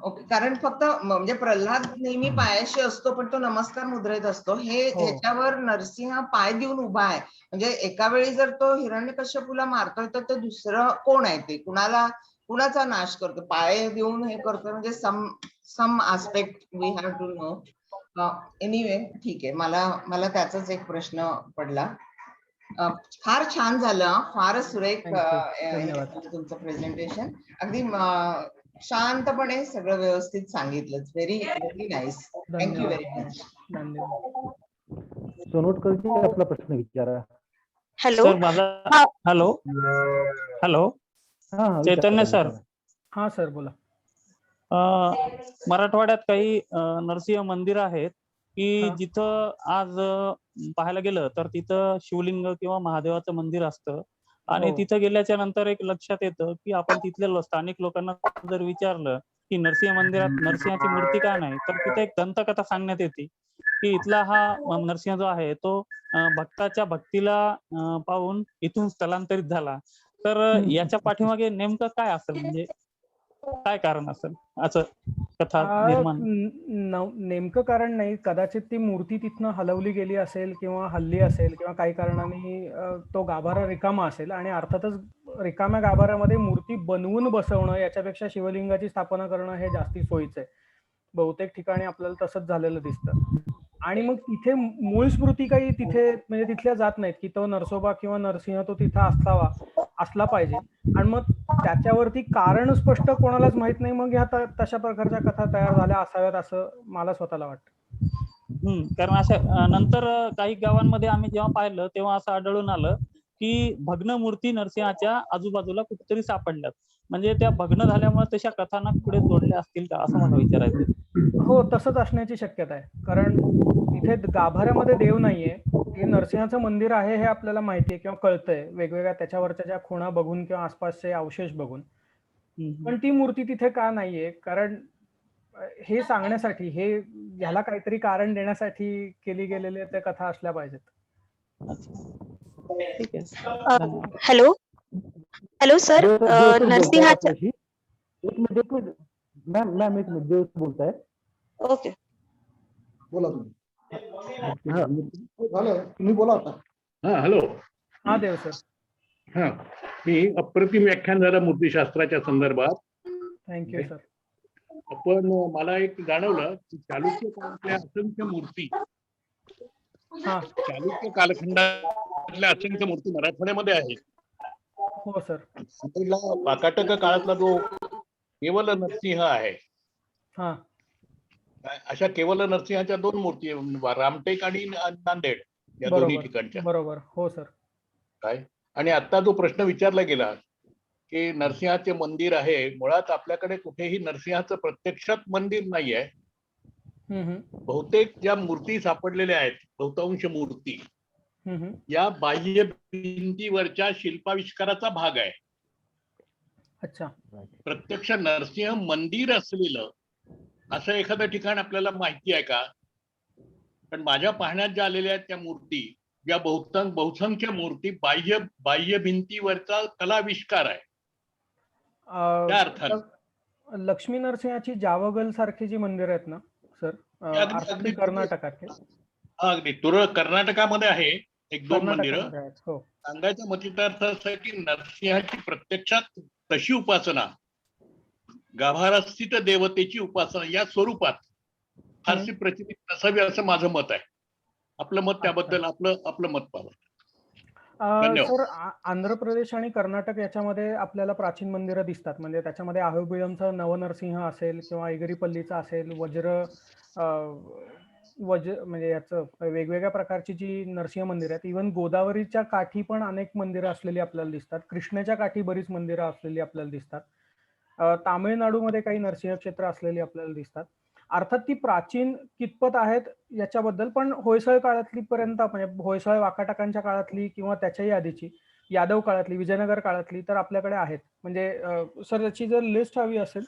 ओके. कारण फक्त म्हणजे प्रल्हाद नेहमी पायाशी असतो पण तो नमस्कार मुद्रेत असतो, हे ह्याच्यावर नरसिंह पाय देऊन उभा आहे, म्हणजे एका वेळी जर तो हिरण्यकश्यपूला मारतोय तर तो दुसरं कोण आहे, ते कुणाचा नाश करतो, पाय देऊन हे करतो, म्हणजे some aspect we have to know. Anyway ठीक आहे, मला त्याचाच एक प्रश्न पडला. फार छान झालं, फारच सुरेख तुमचं प्रेझेंटेशन, अगदी शांतपणे सगळं व्यवस्थित सांगितलं. Very very nice. Thank you very much. Sonotkarji आपला प्रश्न विचारा. हॅलो सर माझा हॅलो चैतन्य सर. हा सर बोला. मराठवाड्यात काही नरसिंह मंदिर आहेत की हा. जिथं आज पाहायला गेलं तर तिथं शिवलिंग किंवा महादेवाचं मंदिर असतं आणि हो. तिथं गेल्याच्या नंतर एक लक्षात येतं की आपण तिथल्या स्थानिक लोकांना जर विचारलं की नरसिंह मंदिरात नरसिंहाची मूर्ती का नाही, तर तिथे एक दंतकथा सांगण्यात येते की इथला हा नरसिंह जो आहे तो भक्ताच्या भक्तीला पाहून इथून स्थलांतरित झाला. तर याच्या पाठीमागे नेमकं काय असेल, म्हणजे काय कारण असेल असं कथा निर्माण? नेमकं कारण नाही, कदाचित ती मूर्ती तिथनं हलवली गेली असेल किंवा हल्ली असेल किंवा काही कारणाने तो गाभारा रिकामा असेल आणि अर्थातच रिकाम्या गाभाऱ्यामध्ये मूर्ती बनवून बसवणं याच्यापेक्षा शिवलिंगाची स्थापना करणं हे जास्ती सोयीचं आहे. बहुतेक ठिकाणी आपल्याला तसंच झालेलं दिसतं. आणि मग तिथे मूळ स्मृती काही तिथे म्हणजे तिथल्या जात नाहीत की तो नरसोबा किंवा नरसिंह तो तिथं असला पाहिजे. आणि मग त्याच्यावरती कारण स्पष्ट कोणालाच माहित नाही, मग ह्या तशा प्रकारच्या कथा तयार झाल्या असाव्यात असं मला स्वतःला वाटतं. कारण अशा नंतर काही गावांमध्ये आम्ही जेव्हा पाहिलं तेव्हा असं आढळून आलं की भग्न मूर्ती नरसिंहाच्या आजूबाजूला कुठेतरी सापडल्यात. म्हणजे त्या भग्न झाल्यामुळे तशा कथानक पुढे जोडल्या असतील का, असं मला विचारायचं. हो, तसंच असण्याची शक्यता आहे. कारण तिथे गाभाऱ्यामध्ये देव नाहीये, हे नरसिंहाचं मंदिर आहे हे आपल्याला माहितीये किंवा कळतंय वेगवेगळ्या त्याच्यावरच्या ज्या खुणा बघून किंवा आसपासचे अवशेष बघून. पण ती मूर्ती तिथे का नाहीये, कारण हे सांगण्यासाठी ह्याला काहीतरी कारण देण्यासाठी केली गेलेल्या त्या कथा असल्या पाहिजेत. ठीक आहे. हॅलो हॅलो सर, नरसिंहाच्या एक मिनिट मॅम एक मिनिट देव बोलताय. ओके बोला तुम्ही. तुम्ही बोला आता. हा हॅलो. हा देव सर. हा, मी अप्रतिम व्याख्यान झालं मूर्तीशास्त्राच्या संदर्भात. Thank you sir. पण मला एक जाणवलं की चालुक्य काळातल्या असंख्य मूर्ती, चालुक्य कालखंडातल्या असंख्य मूर्ती मराठवाड्यामध्ये आहेत. हो सर. वाकाटक काळातला जो केवल नरसिंह आहे, हा, अशा केवल नरसिंहाच्या 2 मूर्ती आहे, रामटेक आणि नांदेड या दोन्ही ठिकाणच्या. बरोबर. हो सर. काय, आणि आता जो प्रश्न विचारला गेला की नरसिंहाचे मंदिर आहे, मुळात आपल्याकडे कुठेही नरसिंहाचं प्रत्यक्षात मंदिर नाही आहे. बहुतेक ज्या मूर्ती सापडलेल्या आहेत, बहुतांश मूर्ती या बाह्य भिंतीवरच्या शिल्पाविष्काराचा भाग आहे. अच्छा. प्रत्यक्ष नरसिंह मंदिर असलेलं असं एखादं ठिकाण आपल्याला माहिती आहे का? पण माझ्या पाहण्यात ज्या आलेल्या आहेत त्या मूर्ती, या बहुसंख्य मूर्ती बाह्य भिंतीवरचा कलाविष्कार आहे. त्या अर्थाने लक्ष्मी नरसिंहाची जावगल सारखी जी मंदिर आहेत ना सर, अगदी कर्नाटकात. अगदी तुरळ कर्नाटकामध्ये आहे 1-2 मंदिरं. हो. सांगायचा मतितार्थ असं की नरसिंहाची प्रत्यक्षात तशी उपासना, गाभारास्थित देवतेची उपासना या स्वरूपात फारशी प्रचलित नसावी असं माझं मत आहे. आपलं मत त्याबद्दल आपलं मत पाहा. सर, आंध्र प्रदेश आणि कर्नाटक याच्यामध्ये आपल्याला प्राचीन मंदिरं दिसतात. म्हणजे त्याच्यामध्ये अहोबिळमचा नवनरसिंह असेल किंवा ऐगरीपल्लीचा असेल, म्हणजे याचं वेगवेगळ्या प्रकारची जी नरसिंह मंदिर आहेत. इव्हन गोदावरीच्या काठी पण अनेक मंदिरं असलेली आपल्याला दिसतात. कृष्णेच्या काठी बरीच मंदिरं असलेली आपल्याला दिसतात. तामिळनाडूमध्ये काही नरसिंह क्षेत्र असलेली आपल्याला दिसतात. अर्थात ती प्राचीन कितपत आहेत याच्याबद्दल, पण होयसळ काळातली पर्यंत, म्हणजे होयसळ वाकाटकांच्या काळातली किंवा त्याच्याही आधीची यादव काळातली, विजयनगर काळातली तर आपल्याकडे आहेत. म्हणजे सर याची जर लिस्ट हवी असेल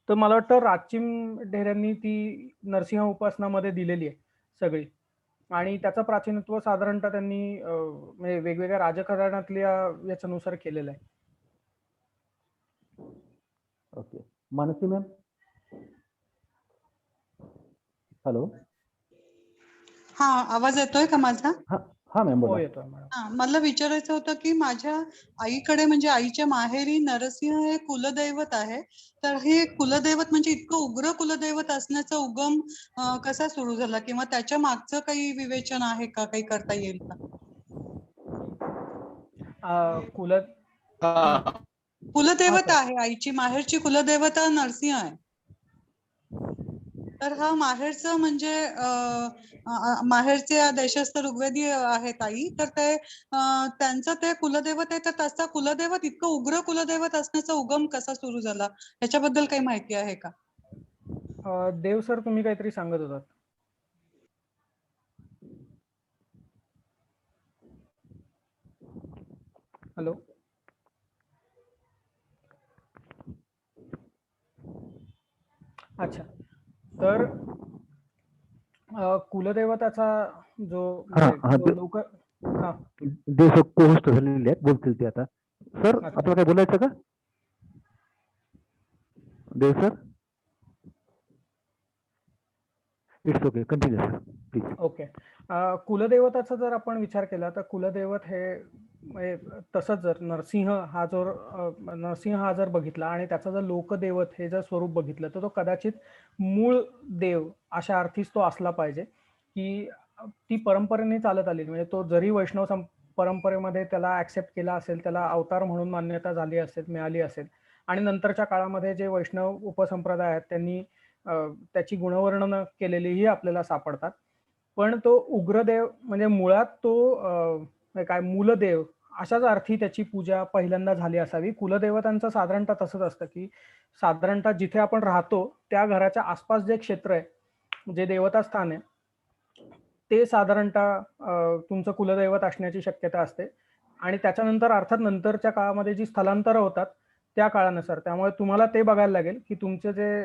तर मला वाटतं राचिम ढेऱ्यांनी ती नरसिंह उपासनामध्ये दिलेली आहे सगळी. आणि त्याचं प्राचीनत्व साधारणतः त्यांनी म्हणजे वेगवेगळ्या राजकारणातल्या याच्यानुसार केलेलं आहे. ओके. मानसी मॅम. हॅलो. हा, आवाज येतोय का माझा? हा मॅम बोला. हो, येतोय मॅडम. हा, मला विचारायचं होतं की माझ्या आईकडे म्हणजे आईच्या माहेरी नरसिंह हे कुलदैवत आहे. तर हे कुलदैवत म्हणजे इतकं उग्र कुलदैवत असण्याचा उगम कसा सुरू झाला, किंवा त्याच्या मागचं काही विवेचन आहे का, काही करता येईल का? कुलदैवत आहे, आईची माहेरची कुलदैवता नरसिंह आहे. तर हा माहेरचं म्हणजे माहेरचे देशस्थ ऋग्वेदी आहेत आई, तर ते त्यांचं ते कुलदैवत आहे. तर त्याचा कुलदैवत इतकं उग्र कुलदैवत असण्याचा उगम कसा सुरू झाला, याच्याबद्दल काही माहिती आहे का? देव सर, तुम्ही काहीतरी सांगत होतात. हॅलो. अच्छा, तर कुलदैवताचा जो हा म्हणजे हा जो लोक हा देवसक होस्ट झालेले आहेत, बोलतील ते आता. सर अच्छा. आपल्याला काय बोलायचं का Dev sir? It's okay, continue sir please. Okay. कुलदैवताचा जर आपण विचार केला तर कुलदैवत हे म्हणजे तसंच जर नरसिंह हा जर बघितला आणि त्याचा जर लोकदैवत हे जर स्वरूप बघितलं तर तो कदाचित मूळ देव अशा अर्थीच तो असला पाहिजे, की ती परंपरेने चालत आली. म्हणजे तो जरी वैष्णव परंपरेमध्ये त्याला ऍक्सेप्ट केला असेल, त्याला अवतार म्हणून मान्यता झाली असेल, मिळाली असेल, आणि नंतरच्या काळामध्ये जे वैष्णव उपसंप्रदाय आहेत त्यांनी त्याची गुणवर्णन केलेलीही आपल्याला सापडतात. पण तो उग्रदेव म्हणजे मुळात तो काय मूलदेव अशाच अर्थी त्याची पूजा पहिल्यांदा झाली असावी. कुलदेवतांचं साधारणतः तसंच असतं, की साधारणतः जिथे आपण राहतो त्या घराच्या आसपास जे क्षेत्र आहे, जे देवता स्थान आहे, ते साधारणतः तुमचं कुलदैवत असण्याची शक्यता असते. आणि त्याच्यानंतर अर्थात नंतरच्या काळामध्ये जी स्थलांतरं होतात त्या काळानुसार, त्यामुळे तुम्हाला ते बघायला लागेल की तुमचं जे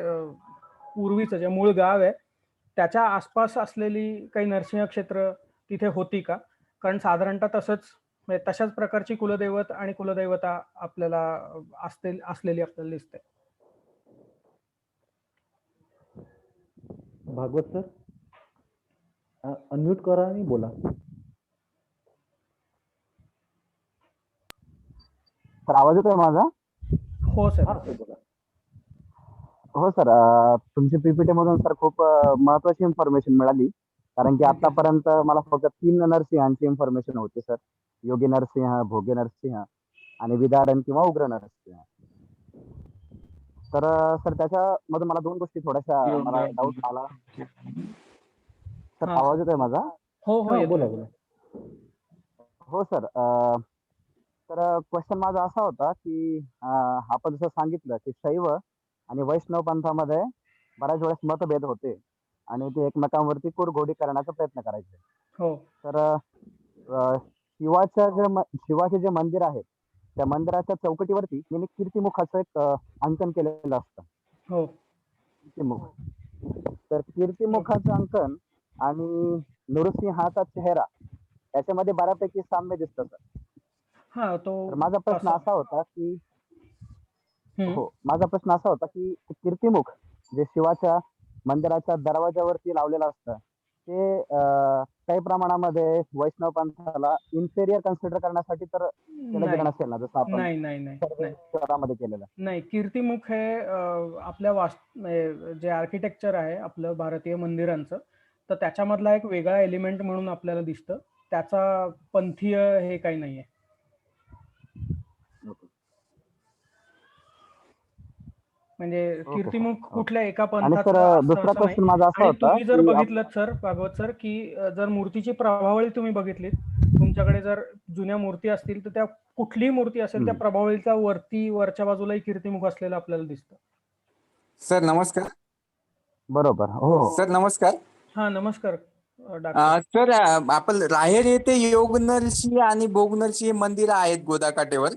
पूर्वीचं जे मूळ गाव आहे त्याच्या आसपास असलेली काही नरसिंह क्षेत्र तिथे होती का, कारण साधारणतः तसंच म्हणजे तशाच प्रकारची कुलदैवत आणि कुलदैवता आपल्याला असलेली आपल्याला दिसते. भागवत सर अनम्यूट करा आणि बोला. सर आवाज येतोय माझा? हो सर. हा सर बोला. हो सर, तुमच्या पीपीटी मधून सर खूप महत्वाची इन्फॉर्मेशन मिळाली. कारण की आतापर्यंत मला फक्त 3 नरसिंहांची इन्फॉर्मेशन होती सर. योगी नरसिंह, भोगी नरसिंह आणि विदारण किंवा उग्र नरसिंह. तर सर त्याच्यामधून मला 2 गोष्टी थोड्याशा मला डाऊट आला. सर आवाज येतोय माझा? हो हो, बोला येतोय. बोला. हो सर, तर क्वेश्चन माझा असा होता की आपण जसं सांगितलं की शैव आणि वैष्णव पंथामध्ये बऱ्याच वेळेस मतभेद होते आणि ते एकमेकांवरती कुरघोडी करण्याचा प्रयत्न करायचे. हो. तर शिवाचे जे मंदिर आहे त्या मंदिराच्या चौकटीवरती नेहमी कीर्तिमुखाचं एक अंकन केलेलं असतं. हो. कीर्तिमुख. तर कीर्तिमुखाचं अंकन आणि नृसिंहाचा चेहरा याच्यामध्ये बऱ्यापैकी साम्य दिसतं सर. हा, तो तर माझा प्रश्न असा होता की माझा प्रश्न असा होता की कीर्तिमुख जे शिवाच्या मंदिराच्या दरवाजावरती लावलेलं असतं ते काही प्रमाणामध्ये वैष्णव पंथाला इन्फेरियर कन्सिडर करण्यासाठी तर केलं गेलं नसेल ना, जसं आपण नाही नाही नाही नाही शहरामध्ये केलेलं. नाही. कीर्तिमुख हे आपल्या जे आर्किटेक्चर आहे आपलं भारतीय मंदिरांचं, तर त्याच्यामधला एक वेगळा एलिमेंट म्हणून आपल्याला दिसतं. त्याचा पंथीय हे काही नाहीये. म्हणजे कीर्तिमुख कुठल्या एका पंथाचा दुसरा असं नाही. क्वेश्चन माझा असा आणि होता तुम्ही जर की बघितलं सर भागवत सर, की जर मूर्तीची प्रभावळी तुम्ही बघितलीत, तुमच्याकडे जर जुन्या मूर्ती असतील तर त्या कुठलीही मूर्ती असेल त्या प्रभावळीच्या वरच्या बाजूलाही कीर्तिमुख असलेलं आपल्याला दिसतं. सर नमस्कार. बरोबर. हो सर नमस्कार. हा नमस्कार डॉक्टर. सर आपण राहेर येथे योग नरसिंह आणि भोग नरसिंह मंदिर आहेत गोदाकाठेवर.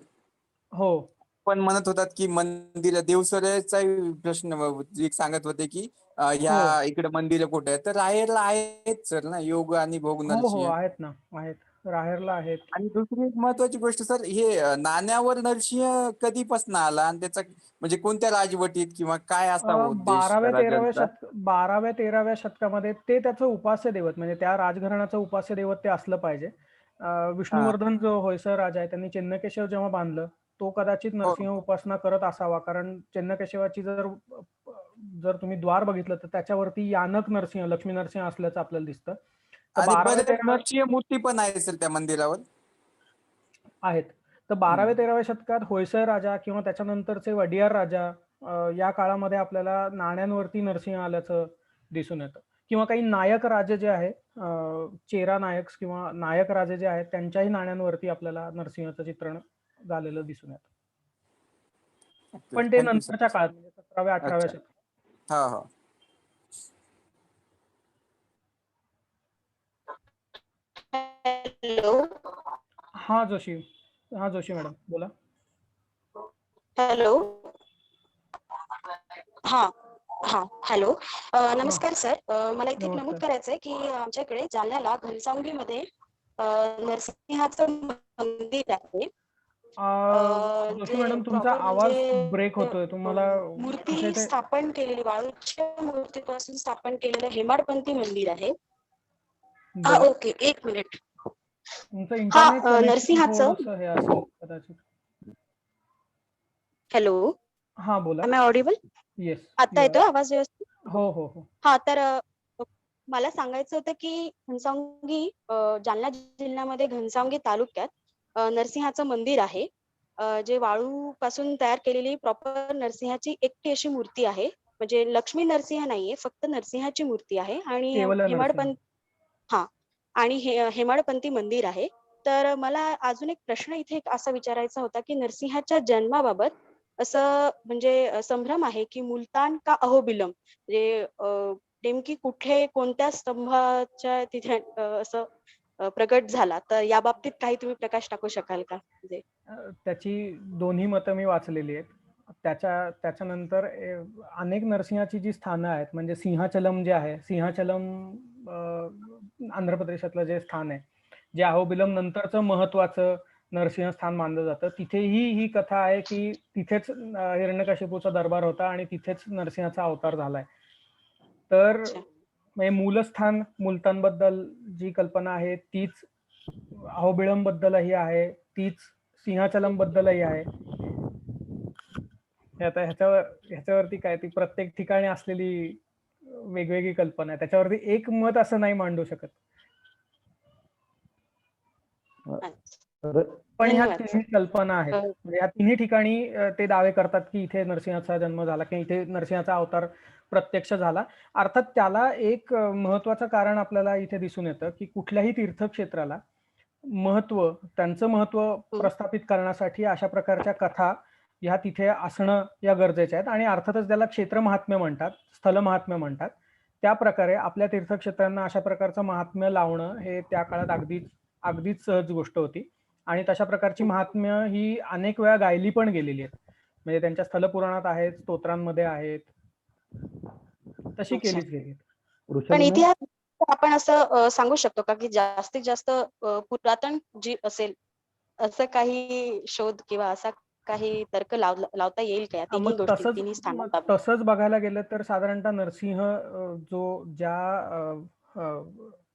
हो. पण म्हणत होतात की मंदिर देवसरचा प्रश्न एक सांगत होते की ह्या इकडे मंदिर कुठे आहेत, तर राहेरला आहेत सर ना योग आणि भोग हो नरसिंह. आहेत ना, आहेत. राहेरला आहेत. आणि दुसरी एक महत्वाची गोष्ट सर, हे नाण्यावर नरसिंह कधीपासून आला आणि त्याचा म्हणजे कोणत्या राजवटीत किंवा काय असावा उद्देश 12व्या-13व्या शतकामध्ये ते त्याचं उपास्य दैवत म्हणजे त्या राजघराण्याचं उपास्य दैवत ते असलं पाहिजे. विष्णुवर्धन जो होयसर राजा आहे त्यांनी चेन्नकेशव जेव्हा बांधलं तो कदाचित नरसिंह उपासना करत असावा, कारण चेन्नकेशवाची जर तुम्ही द्वार बघितलं तर त्याच्यावरती यानक नरसिंह, लक्ष्मी नरसिंह असल्याचं आपल्याला दिसतं. आणि बरेच नरसिंह मूर्ती पण आहे सर त्या मंदिरावर आहेत. तर 12व्या-13व्या शतकात होयसर राजा किंवा त्याच्यानंतरचे वडियार राजा या काळामध्ये आपल्याला नाण्यांवरती नरसिंह आल्याचं दिसून येतं. किंवा काही नायक राजे जे आहेत, चेरा नायक किंवा नायक राजे जे आहेत त्यांच्याही नाण्यांवरती आपल्याला नरसिंहाचं चित्रण झालेलं दिसून येतं. पण ते नंतरच्या काळात म्हणजे 17व्या-18व्या शतकात. हा हा. हॅलो. हा जोशी, हा जोशी मॅडम बोला. हॅलो. हा हा हॅलो. नमस्कार सर. मला इथे एक नमूद नमस्कार. करायचं आहे की आमच्याकडे जालन्याला घनसावंगीमध्ये नरसिंहाचं मंदिर आहे. जोशी जे मॅडम तुमचा प्रॉपर आवाज म्हणजे ब्रेक होतोय. तुम्हाला कुठे मूर्ती ते स्थापन केलेली वाळूच्या मूर्तीपासून स्थापन केलेलं हेमाडपंथी मंदिर आहे. हा बरं. ओके, एक मिनिट. तुमचं हा इंटरनेट कनेक्शन नरसिंहाचं. थोडंसं हे असेल कदाचित. हॅलो. हा बोला. Am I audible? येस. आता येतोय आवाज व्यवस्थित? हो हो हो. हा तर मला सांगायचं होतं की घनसावंगी जालना जिल्ह्यामध्ये घनसावंगी तालुक्यात नरसिंहाचं मंदिर आहे. जे वाळू पासून तयार केलेली प्रॉपर नरसिंहाची एकटी अशी मूर्ती आहे. म्हणजे लक्ष्मी नरसिंह नाहीये, फक्त नरसिंहाची मूर्ती आहे आणि केवल नरसिंह. हेमाडपंथी हा आणि हेमाडपंथी मंदिर आहे. तर मला अजून एक प्रश्न इथे असा विचारायचा होता की नरसिंहाच्या जन्माबाबत असं म्हणजे संभ्रम आहे की मुलतान का अहोबिलम, म्हणजे नेमकी कुठे कोणत्या स्तंभाच्या तिथे असं प्रगट झाला, तर या बाबतीत काही तुम्ही प्रकाश टाकू शकाल का? म्हणजे त्याची दोन्ही मतं मी वाचलेली आहेत. त्याच्यानंतर अनेक नरसिंहाची जी स्थानं आहेत, म्हणजे सिंहाचलम जे आहे, सिंहाचलम आंध्र प्रदेशातलं जे स्थान आहे, जे अहोबिलम नंतरचं महत्वाचं नरसिंह स्थान मानलं जातं, तिथेही ही कथा आहे की तिथेच हिरण्यकशिपूचा दरबार होता आणि तिथेच नरसिंहाचा अवतार झालाय. तर म्हणजे मूलस्थान मुलतान बद्दल जी कल्पना आहे तीच अहोबिळम बद्दलही आहे, तीच सिंहाचलम बद्दलही आहे. आता ह्याच्यावरती काय, ती प्रत्येक ठिकाणी असलेली वेगवेगळी कल्पना आहे, त्याच्यावरती एक मत असं नाही मांडू शकत. पण ह्या तिन्ही कल्पना आहेत. म्हणजे या तिन्ही ठिकाणी ते दावे करतात की इथे नरसिंहाचा जन्म झाला किंवा इथे नरसिंहाचा अवतार प्रत्यक्ष झाला. अर्थात त्याला एक महत्वाचं कारण आपल्याला इथे दिसून येतं की कुठल्याही तीर्थक्षेत्राला त्यांचं महत्व प्रस्थापित करण्यासाठी अशा प्रकारच्या कथा ह्या तिथे असणं या गरजेच्या आहेत. आणि अर्थातच त्याला क्षेत्र महात्म्य म्हणतात, स्थल महात्म्य म्हणतात. त्या प्रकारे आपल्या तीर्थक्षेत्रांना अशा प्रकारचं महात्म्य लावणं हे त्या काळात अगदीच सहज गोष्ट होती. आणि तशा प्रकारची महात्म्य ही अनेक वेळा गायली पण गेलेली आहेत. म्हणजे त्यांच्या स्थलपुराणात आहेत, स्तोत्रांमध्ये आहेत, तशी केलीच गेली. पण इतिहास आपण असं सांगू शकतो का की जास्तीत जास्त पुरातन जी असेल असं काही शोध किंवा असा काही तर्क लावता येईल का तिन्ही गोष्टी, तिन्ही स्थानांबाबत? तसंच बघायला गेलं तर साधारणतः नरसिंह ज्या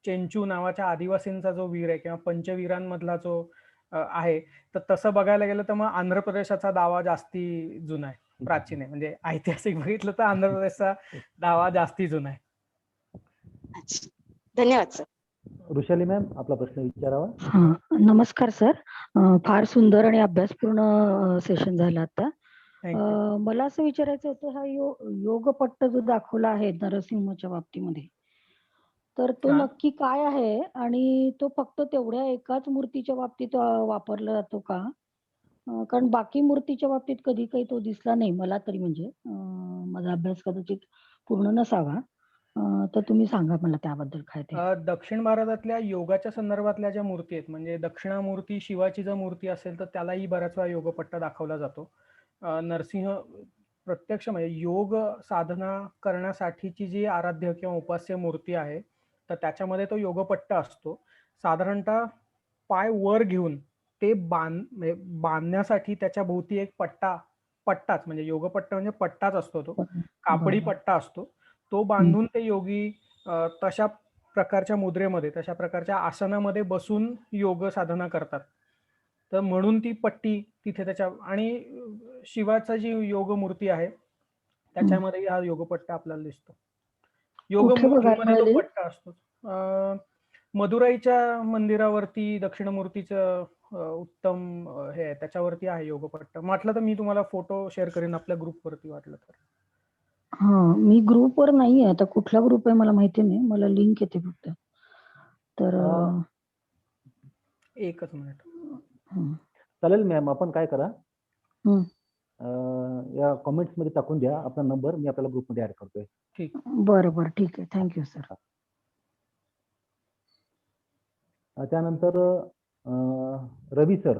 चेंचू नावाच्या आदिवासींचा जो वीर आहे किंवा पंचवीरांमधला जो आहे, तर तसं बघायला गेलं तर मग आंध्र प्रदेशाचा दावा जास्ती जुना आहे, प्राचीन आहे. म्हणजे ऐतिहासिक बघितलं तर आंध्र प्रदेशचा दावा जास्ती जुना आहे. धन्यवाद सर. वृषाली मॅम आपला प्रश्न विचारावा. हा नमस्कार सर. फार सुंदर आणि अभ्यासपूर्ण सेशन झालं आता. मला असं विचारायचं होतं, हा योगपट्ट जो दाखवला आहे नरसिंहाच्या बाबतीमध्ये, तर तो नक्की काय आहे आणि तो फक्त तेवढ्या एकाच मूर्तीच्या बाबतीत वापरला जातो का? कारण बाकी मूर्तीच्या बाबतीत कधी काही तो दिसला नाही मला तरी. म्हणजे माझा अभ्यास कदाचित पूर्ण नसावा, तर तुम्ही सांगा मला त्याबद्दल काय ते. दक्षिण भारतातल्या योगाच्या संदर्भातल्या ज्या मूर्ती आहेत, म्हणजे दक्षिणामूर्ती शिवाची जर मूर्ती असेल तर त्यालाही बऱ्याच वेळा योगपट्टा दाखवला जातो. नरसिंह प्रत्यक्ष म्हणजे योग साधना करण्यासाठीची जी आराध्य किंवा उपास्य मूर्ती आहे, तर त्याच्यामध्ये तो योगपट्टा असतो. साधारणतः पाय वर घेऊन ते बांधण्यासाठी त्याच्या भोवती एक पट्टाच म्हणजे योगपट्टा म्हणजे पट्टाच असतो, तो कापडी पट्टा असतो. तो बांधून ते योगी तशा प्रकारच्या मुद्रेमध्ये, तशा प्रकारच्या आसनामध्ये बसून योग साधना करतात. तर म्हणून ती पट्टी तिथे त्याच्या, आणि शिवाचा जी योग मूर्ती आहे त्याच्यामध्ये हा योगपट्टा आपल्याला दिसतो. योग मूर्तीमध्ये तो पट्टा असतो. मदुराईच्या मंदिरावरती दक्षिणमूर्तीचं उत्तम हे आहे, त्याच्यावरती आहे योगपट्टा. म्हटलं तर मी तुम्हाला फोटो शेअर करेन आपल्या ग्रुपवरती वाटलं तर. हा मी ग्रुपवर नाहीये आता. कुठला ग्रुप आहे मला माहिती नाही, मला लिंक येते फक्त. तर एकच मिनिट. चालेल मॅम, आपण काय करा, या कमेंट्स मध्ये टाकून द्या आपला नंबर, मी आपल्याला ग्रुपमध्ये ऍड करतोय. ठीक. बरं ठीक आहे, थँक्यू सर. त्यानंतर रवी सर,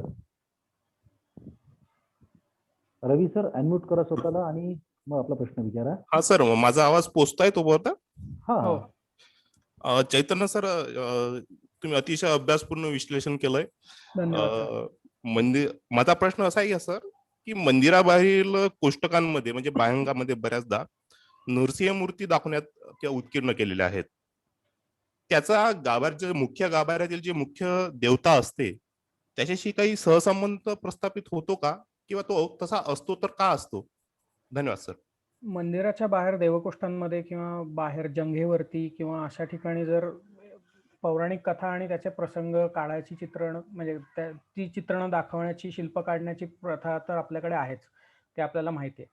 रवी सर अनम्यूट करा स्वतःला आणि मग आपला प्रश्न विचारा. हा सर, माझा आवाज पोचताय तो बोलता? हा चैतन्य सर, तुम्ही अतिशय अभ्यासपूर्ण विश्लेषण केलंय. माझा प्रश्न असा आहे सर की मंदिराबाहेरील कोष्टकांमध्ये म्हणजे बाह्यांगामध्ये बऱ्याचदा नृसिंह मूर्ती दाखवण्यात किंवा उत्कीर्ण केलेल्या आहेत. त्याचा गाभाऱ्याचे मुख्य गाभाऱ्यातील जे मुख्य देवता असते त्याच्याशी काही सहसंबंध प्रस्थापित होतो का, किंवा तो तसा असतो तर का असतो? धन्यवाद सर. मंदिराच्या बाहेर देवकोष्ठांमध्ये किंवा बाहेर जंगेवरती किंवा अशा ठिकाणी जर पौराणिक कथा आणि त्याचे प्रसंग काढायची चित्रण म्हणजे ती चित्रणं दाखवण्याची शिल्प काढण्याची प्रथा तर आपल्याकडे आहेच, ते आपल्याला माहिती आहे.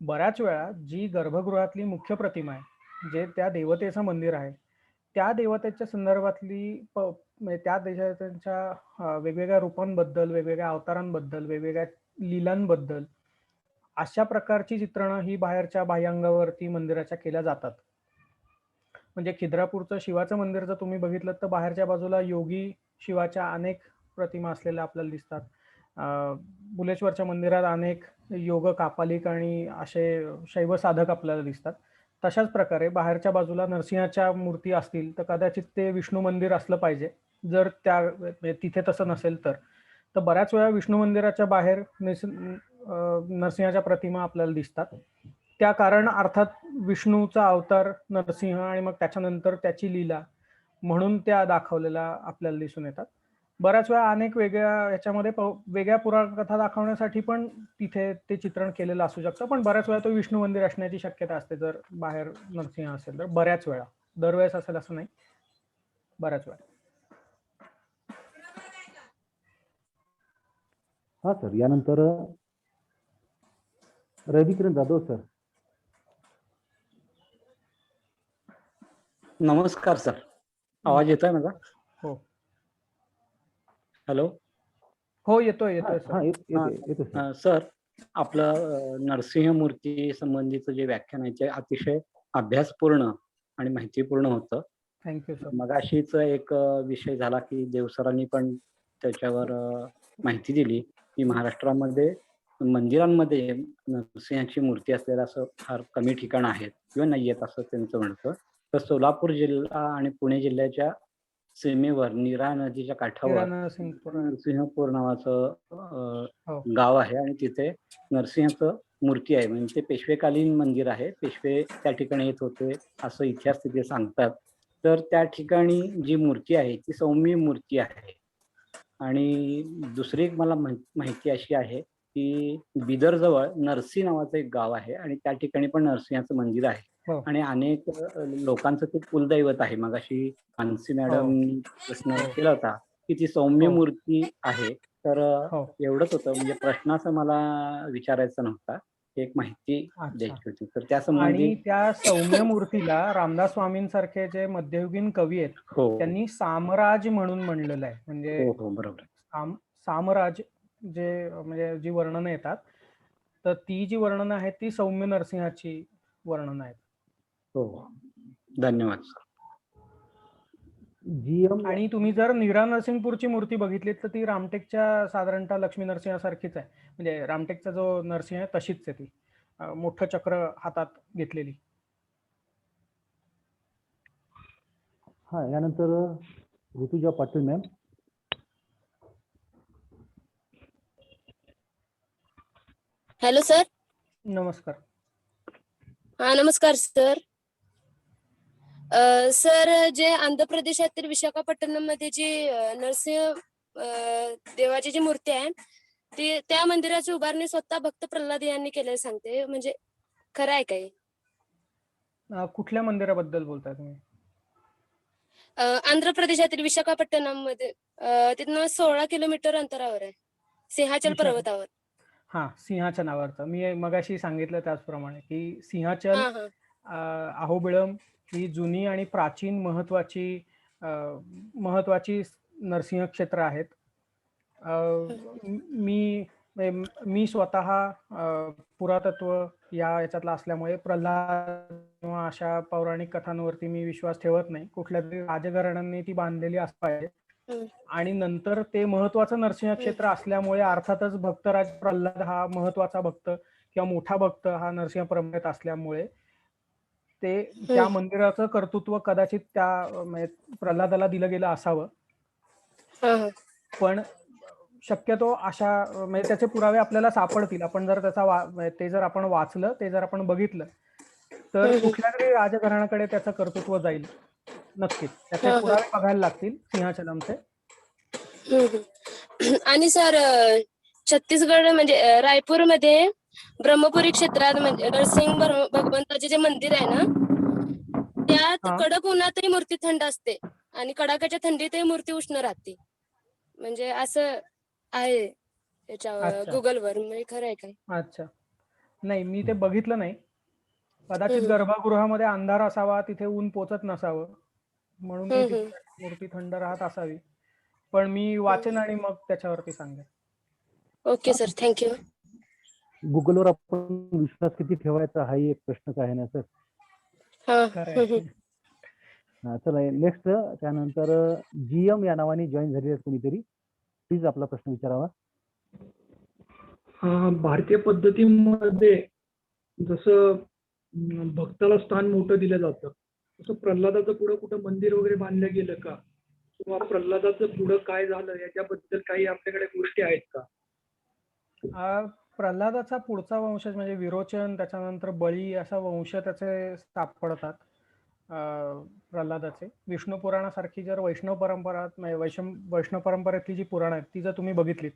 बऱ्याच वेळा जी गर्भगृहातली मुख्य प्रतिमा आहे, जे त्या देवतेचं मंदिर आहे, त्या देवतेच्या संदर्भातली म्हणजे त्या देवतेच्या वेगवेगळ्या रूपांबद्दल, वेगवेगळ्या अवतारांबद्दल, वेगवेगळ्या लीलांबद्दल अशा प्रकारची चित्रणं ही बाहेरच्या बाह्यांगावरती मंदिराच्या केल्या जातात. म्हणजे खिद्रापूरचं शिवाचं मंदिर जर तुम्ही बघितलं तर बाहेरच्या बाजूला योगी शिवाच्या अनेक प्रतिमा असलेल्या आपल्याला दिसतात. बुलेश्वरच्या मंदिरात अनेक योग कापालिक आणि असे शैव साधक आपल्याला दिसतात. तशाच प्रकारे बाहेरच्या बाजूला नरसिंहाच्या मूर्ती असतील तर कदाचित ते विष्णू मंदिर असलं पाहिजे. जर त्या तिथे तसं नसेल तर बऱ्याच वेळा विष्णू मंदिराच्या बाहेर नरसिंहाच्या प्रतिमा आपल्याला दिसतात. त्या कारण अर्थात विष्णूचा अवतार नरसिंह आणि मग त्याच्यानंतर त्याची लीला म्हणून त्या दाखवलेल्या आपल्याला दिसून येतात. बऱ्याच वेळा अनेक वेगळ्या ह्याच्यामध्ये वेगळ्या पुराणकथा दाखवण्यासाठी पण तिथे ते चित्रण केलेलं असू शकतं, पण बऱ्याच वेळा तो विष्णू मंदिर असण्याची शक्यता असते जर बाहेर नरसिंह असेल तर. बऱ्याच वेळा, दरवेळेस असेल असं नाही, बऱ्याच वेळा. हा सर, यानंतर रविकिरण जाधव सर. नमस्कार सर, आवाज येतोय माझा? हो हॅलो. हो येतोय सर. आपलं नरसिंह मूर्ती संबंधीचं जे व्याख्यान आहे ते अतिशय अभ्यासपूर्ण आणि माहितीपूर्ण होतं. Thank you sir. मगाशीच एक विषय झाला की देवसरांनी पण त्याच्यावर माहिती दिली की महाराष्ट्रामध्ये मंदिरांमध्ये नरसिंहाची मूर्ती असलेलं असं फार कमी ठिकाण आहेत किंवा नाही आहेत असं त्यांचं म्हणतं. तर सोलापूर जिल्हा आणि पुणे जिल्ह्याच्या सीमेवर नीरा नदीच्या काठावर नरसिंहपूर नावाचं गाव आहे आणि तिथे नरसिंहाचं मूर्ती आहे. म्हणजे ते पेशवेकालीन मंदिर आहे, पेशवे त्या ठिकाणी येत होते असं इतिहास तिथे सांगतात. तर त्या ठिकाणी जी मूर्ती आहे ती सौम्य मूर्ती आहे. आणि दुसरी एक मला माहिती अशी आहे की बिदर जवळ नरसी नावाचं एक गाव आहे आणि त्या ठिकाणी पण नरसिंहाचं मंदिर आहे आणि अनेक लोकांचं ते कुलदैवत आहे. मगाशी मानसी मॅडम प्रश्न केला होता की ती सौम्य मूर्ती आहे. तर एवढंच होतं, म्हणजे प्रश्न असं मला विचारायचा नव्हता, एक माहिती द्यायची होती. तर त्या संबंधी आणि त्या सौम्य मूर्तीला रामदास स्वामींसारखे जे मध्ययुगीन कवी आहेत त्यांनी सामराज म्हणून म्हणलेलं आहे. म्हणजे बरोबर सामराज जे म्हणजे जी वर्णनं येतात तर ती जी वर्णनं आहेत ती सौम्य नरसिंहाची वर्णनं आहेत. हो, धन्यवाद. आणि तुम्ही जर नीरा नरसिंहपूरची मूर्ती बघितली तर ती रामटेकच्या साधारणतः लक्ष्मी नरसिंहासारखीच आहे. म्हणजे रामटेकचा जो नरसिंह आहे तशीच आहे ती, मोठं चक्र हातात घेतलेली. हा, यानंतर Rutuja Patil ma'am. Hello sir. नमस्कार. हा नमस्कार सर. सर, जे आंध्र प्रदेशातील विशाखापट्टणम मध्ये जी नरसिंह देवाची जी मूर्ती आहे ती त्या मंदिराची उभारणी स्वतः भक्त प्रल्हाद यांनी केलेली सांगते, म्हणजे खरं आहे काही? कुठल्या मंदिराबद्दल बोलताय तुम्ही? आंध्र प्रदेशातील विशाखापट्टणम मध्ये, तिथनं 16 किलोमीटर अंतरावर आहे, सिंहाचल पर्वतावर. हा, सिंहाच्या नावावरचं मी मगाशी सांगितलं त्याचप्रमाणे की सिंहाचल अहोबिळम ही जुनी आणि प्राचीन महत्वाची नरसिंह क्षेत्र आहेत. मी स्वतः पुरातत्व याच्यातला असल्यामुळे प्रल्हाद किंवा अशा पौराणिक कथांवरती मी विश्वास ठेवत नाही. कुठल्या तरी राजघराण्यांनी ती बांधलेली असं पाहिजे आणि नंतर ते महत्वाचं नरसिंह क्षेत्र असल्यामुळे अर्थातच भक्तराज प्रल्हाद हा महत्वाचा भक्त किंवा मोठा भक्त हा नरसिंह परंपरेत असल्यामुळे ते त्या मंदिराचं कर्तृत्व कदाचित त्या म्हणजे प्रल्हादाला दिलं गेलं असावं. पण शक्यतो अशा म्हणजे त्याचे पुरावे आपल्याला सापडतील. आपण जर त्याचा ते जर आपण वाचलं, ते जर आपण बघितलं, तर कुठल्या तरी राजघराण्याकडे त्याचं कर्तृत्व जाईल नक्कीच. त्याचे पुरावे बघायला लागतील सिंहाचलमचे. आणि सर छत्तीसगड म्हणजे रायपूरमध्ये ब्रह्मपुरी क्षेत्रात म्हणजे नरसिंह भगवंताचे जे मंदिर आहे ना, त्यात कडक उन्हातही मूर्ती थंड असते आणि कडाक्याच्या थंडीतही मूर्ती उष्ण राहते. म्हणजे असं आहे त्याच्यावर गुगलवर. म्हणजे खरं आहे काय? अच्छा, नाही मी ते बघितलं नाही. कदाचित गर्भगृहामध्ये अंधार असावा, तिथे ऊन पोचत नसावं, म्हणून ती मूर्ती थंड राहत असावी. पण मी वाचेन आणि मग त्याच्यावरती सांगेन. Okay sir, thank you. गुगलवर आपण विश्वास किती ठेवायचा हाही एक प्रश्नच आहे ना सर. चला नेक्स्ट. त्यानंतर GM या नावाने जॉईन झालेले कोणीतरी, प्लीज आपला प्रश्न विचारावा. भारतीय पद्धतीमध्ये जसं भक्ताला स्थान मोठं दिलं जातं, तसं प्रल्हादाचं पुढं कुठं मंदिर वगैरे बांधलं गेलं का, किंवा प्रल्हादाचं पुढं काय झालं याच्याबद्दल काही आपल्याकडे गोष्टी आहेत का? प्रल्हादाचा पुढचा वंशज म्हणजे विरोचन, त्याच्यानंतर बळी असा वंश त्याचे सापडतात प्रल्हादाचे. विष्णू पुराणासारखी जर वैष्णव परंपरा वैष्णव परंपरेतली जी पुराण आहेत ती जर तुम्ही बघितलीत,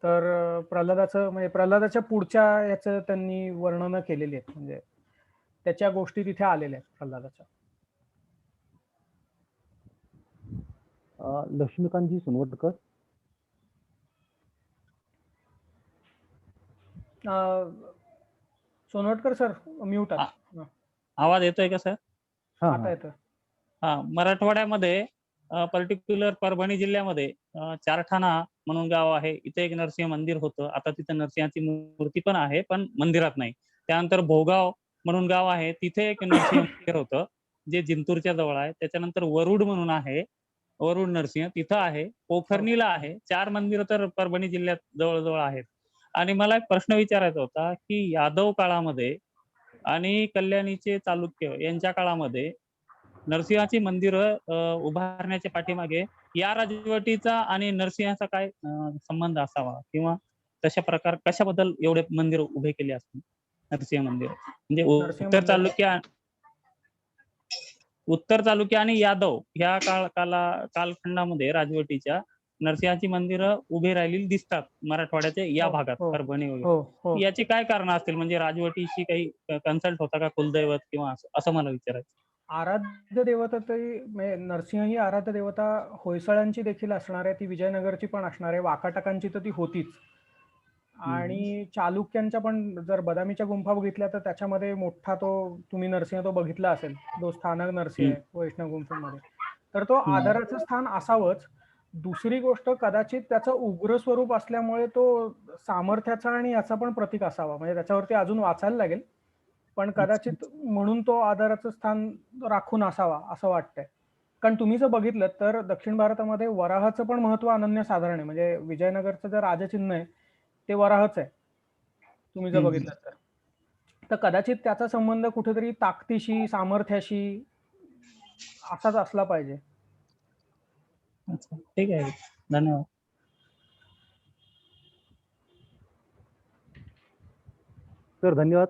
तर प्रल्हादाचं म्हणजे प्रल्हादाच्या पुढच्या याचं त्यांनी वर्णन केलेली आहेत. म्हणजे त्याच्या गोष्टी तिथे आलेल्या आहेत प्रल्हादाच्या. लक्ष्मीकांतजी सोनवटकर. सोनवटकर सर म्यूट आहे. आवाज येतोय का सर? आता येतोय. मराठवाड्यामध्ये पर्टिक्युलर परभणी जिल्ह्यामध्ये चारठाणा म्हणून गाव आहे. इथे एक नरसिंह मंदिर होतं. आता तिथे नरसिंहाची मूर्ती पण आहे, पण मंदिरात नाही. त्यानंतर भोगाव म्हणून गाव आहे, तिथे एक नरसिंह मंदिर होतं जे जिंतूरच्या जवळ आहे. त्याच्यानंतर वरुड म्हणून आहे, वरुड नरसिंह तिथं आहे. पोखर्णीला आहे. 4 मंदिरं तर परभणी जिल्ह्यात जवळजवळ आहेत. आणि मला एक प्रश्न विचारायचा होता की यादव काळामध्ये आणि कल्याणीचे चालुक्य यांच्या काळामध्ये नरसिंहाची मंदिरं उभारण्याच्या पाठीमागे या राजवटीचा आणि नरसिंहाचा काय संबंध असावा, किंवा तशा प्रकार कशाबद्दल एवढे मंदिर उभे केले असतील नरसिंह मंदिर? म्हणजे उत्तर चालुक्य आणि यादव ह्या कालखंडामध्ये राजवटीच्या नरसिंहाची मंदिरं उभी राहिलेली दिसतात मराठवाड्याच्या या भागात, परभणी वगैरे. याची काय कारण असतील? म्हणजे राजवटीशी काही कन्सल्ट होता का कुलदैवत किंवा असं मला विचारायचं. आराध्य देवता तरी नरसिंह ही आराध्य देवता होयसळांची देखील असणार आहे, ती विजयनगरची पण असणार आहे, वाकाटकांची तर ती होतीच. आणि चालुक्यांच्या पण जर बदामीच्या गुंफा बघितल्या तर त्याच्यामध्ये मोठा तो तुम्ही नरसिंह तो बघितला असेल, तो स्थानक नरसिंह आहे वैष्णव गुंफेमध्ये. तर तो आदराचं स्थान असावंच. दुसरी गोष्ट, कदाचित त्याचं उग्र स्वरूप असल्यामुळे तो सामर्थ्याचा आणि याचा पण प्रतीक असावा. म्हणजे त्याच्यावरती अजून वाचायला लागेल, पण कदाचित म्हणून तो आदराचं स्थान राखून असावा असं वाटतंय. कारण तुम्ही जर बघितलं तर दक्षिण भारतामध्ये वराहाचं पण महत्व अनन्यसाधारण आहे. म्हणजे विजयनगरचं जर राजचिन्ह आहे ते वराहच आहे, तुम्ही जर बघितलं तर कदाचित त्याचा संबंध कुठेतरी ताकदीशी, सामर्थ्याशी असाच असला पाहिजे. ठीक आहे, धन्यवाद सर. धन्यवाद.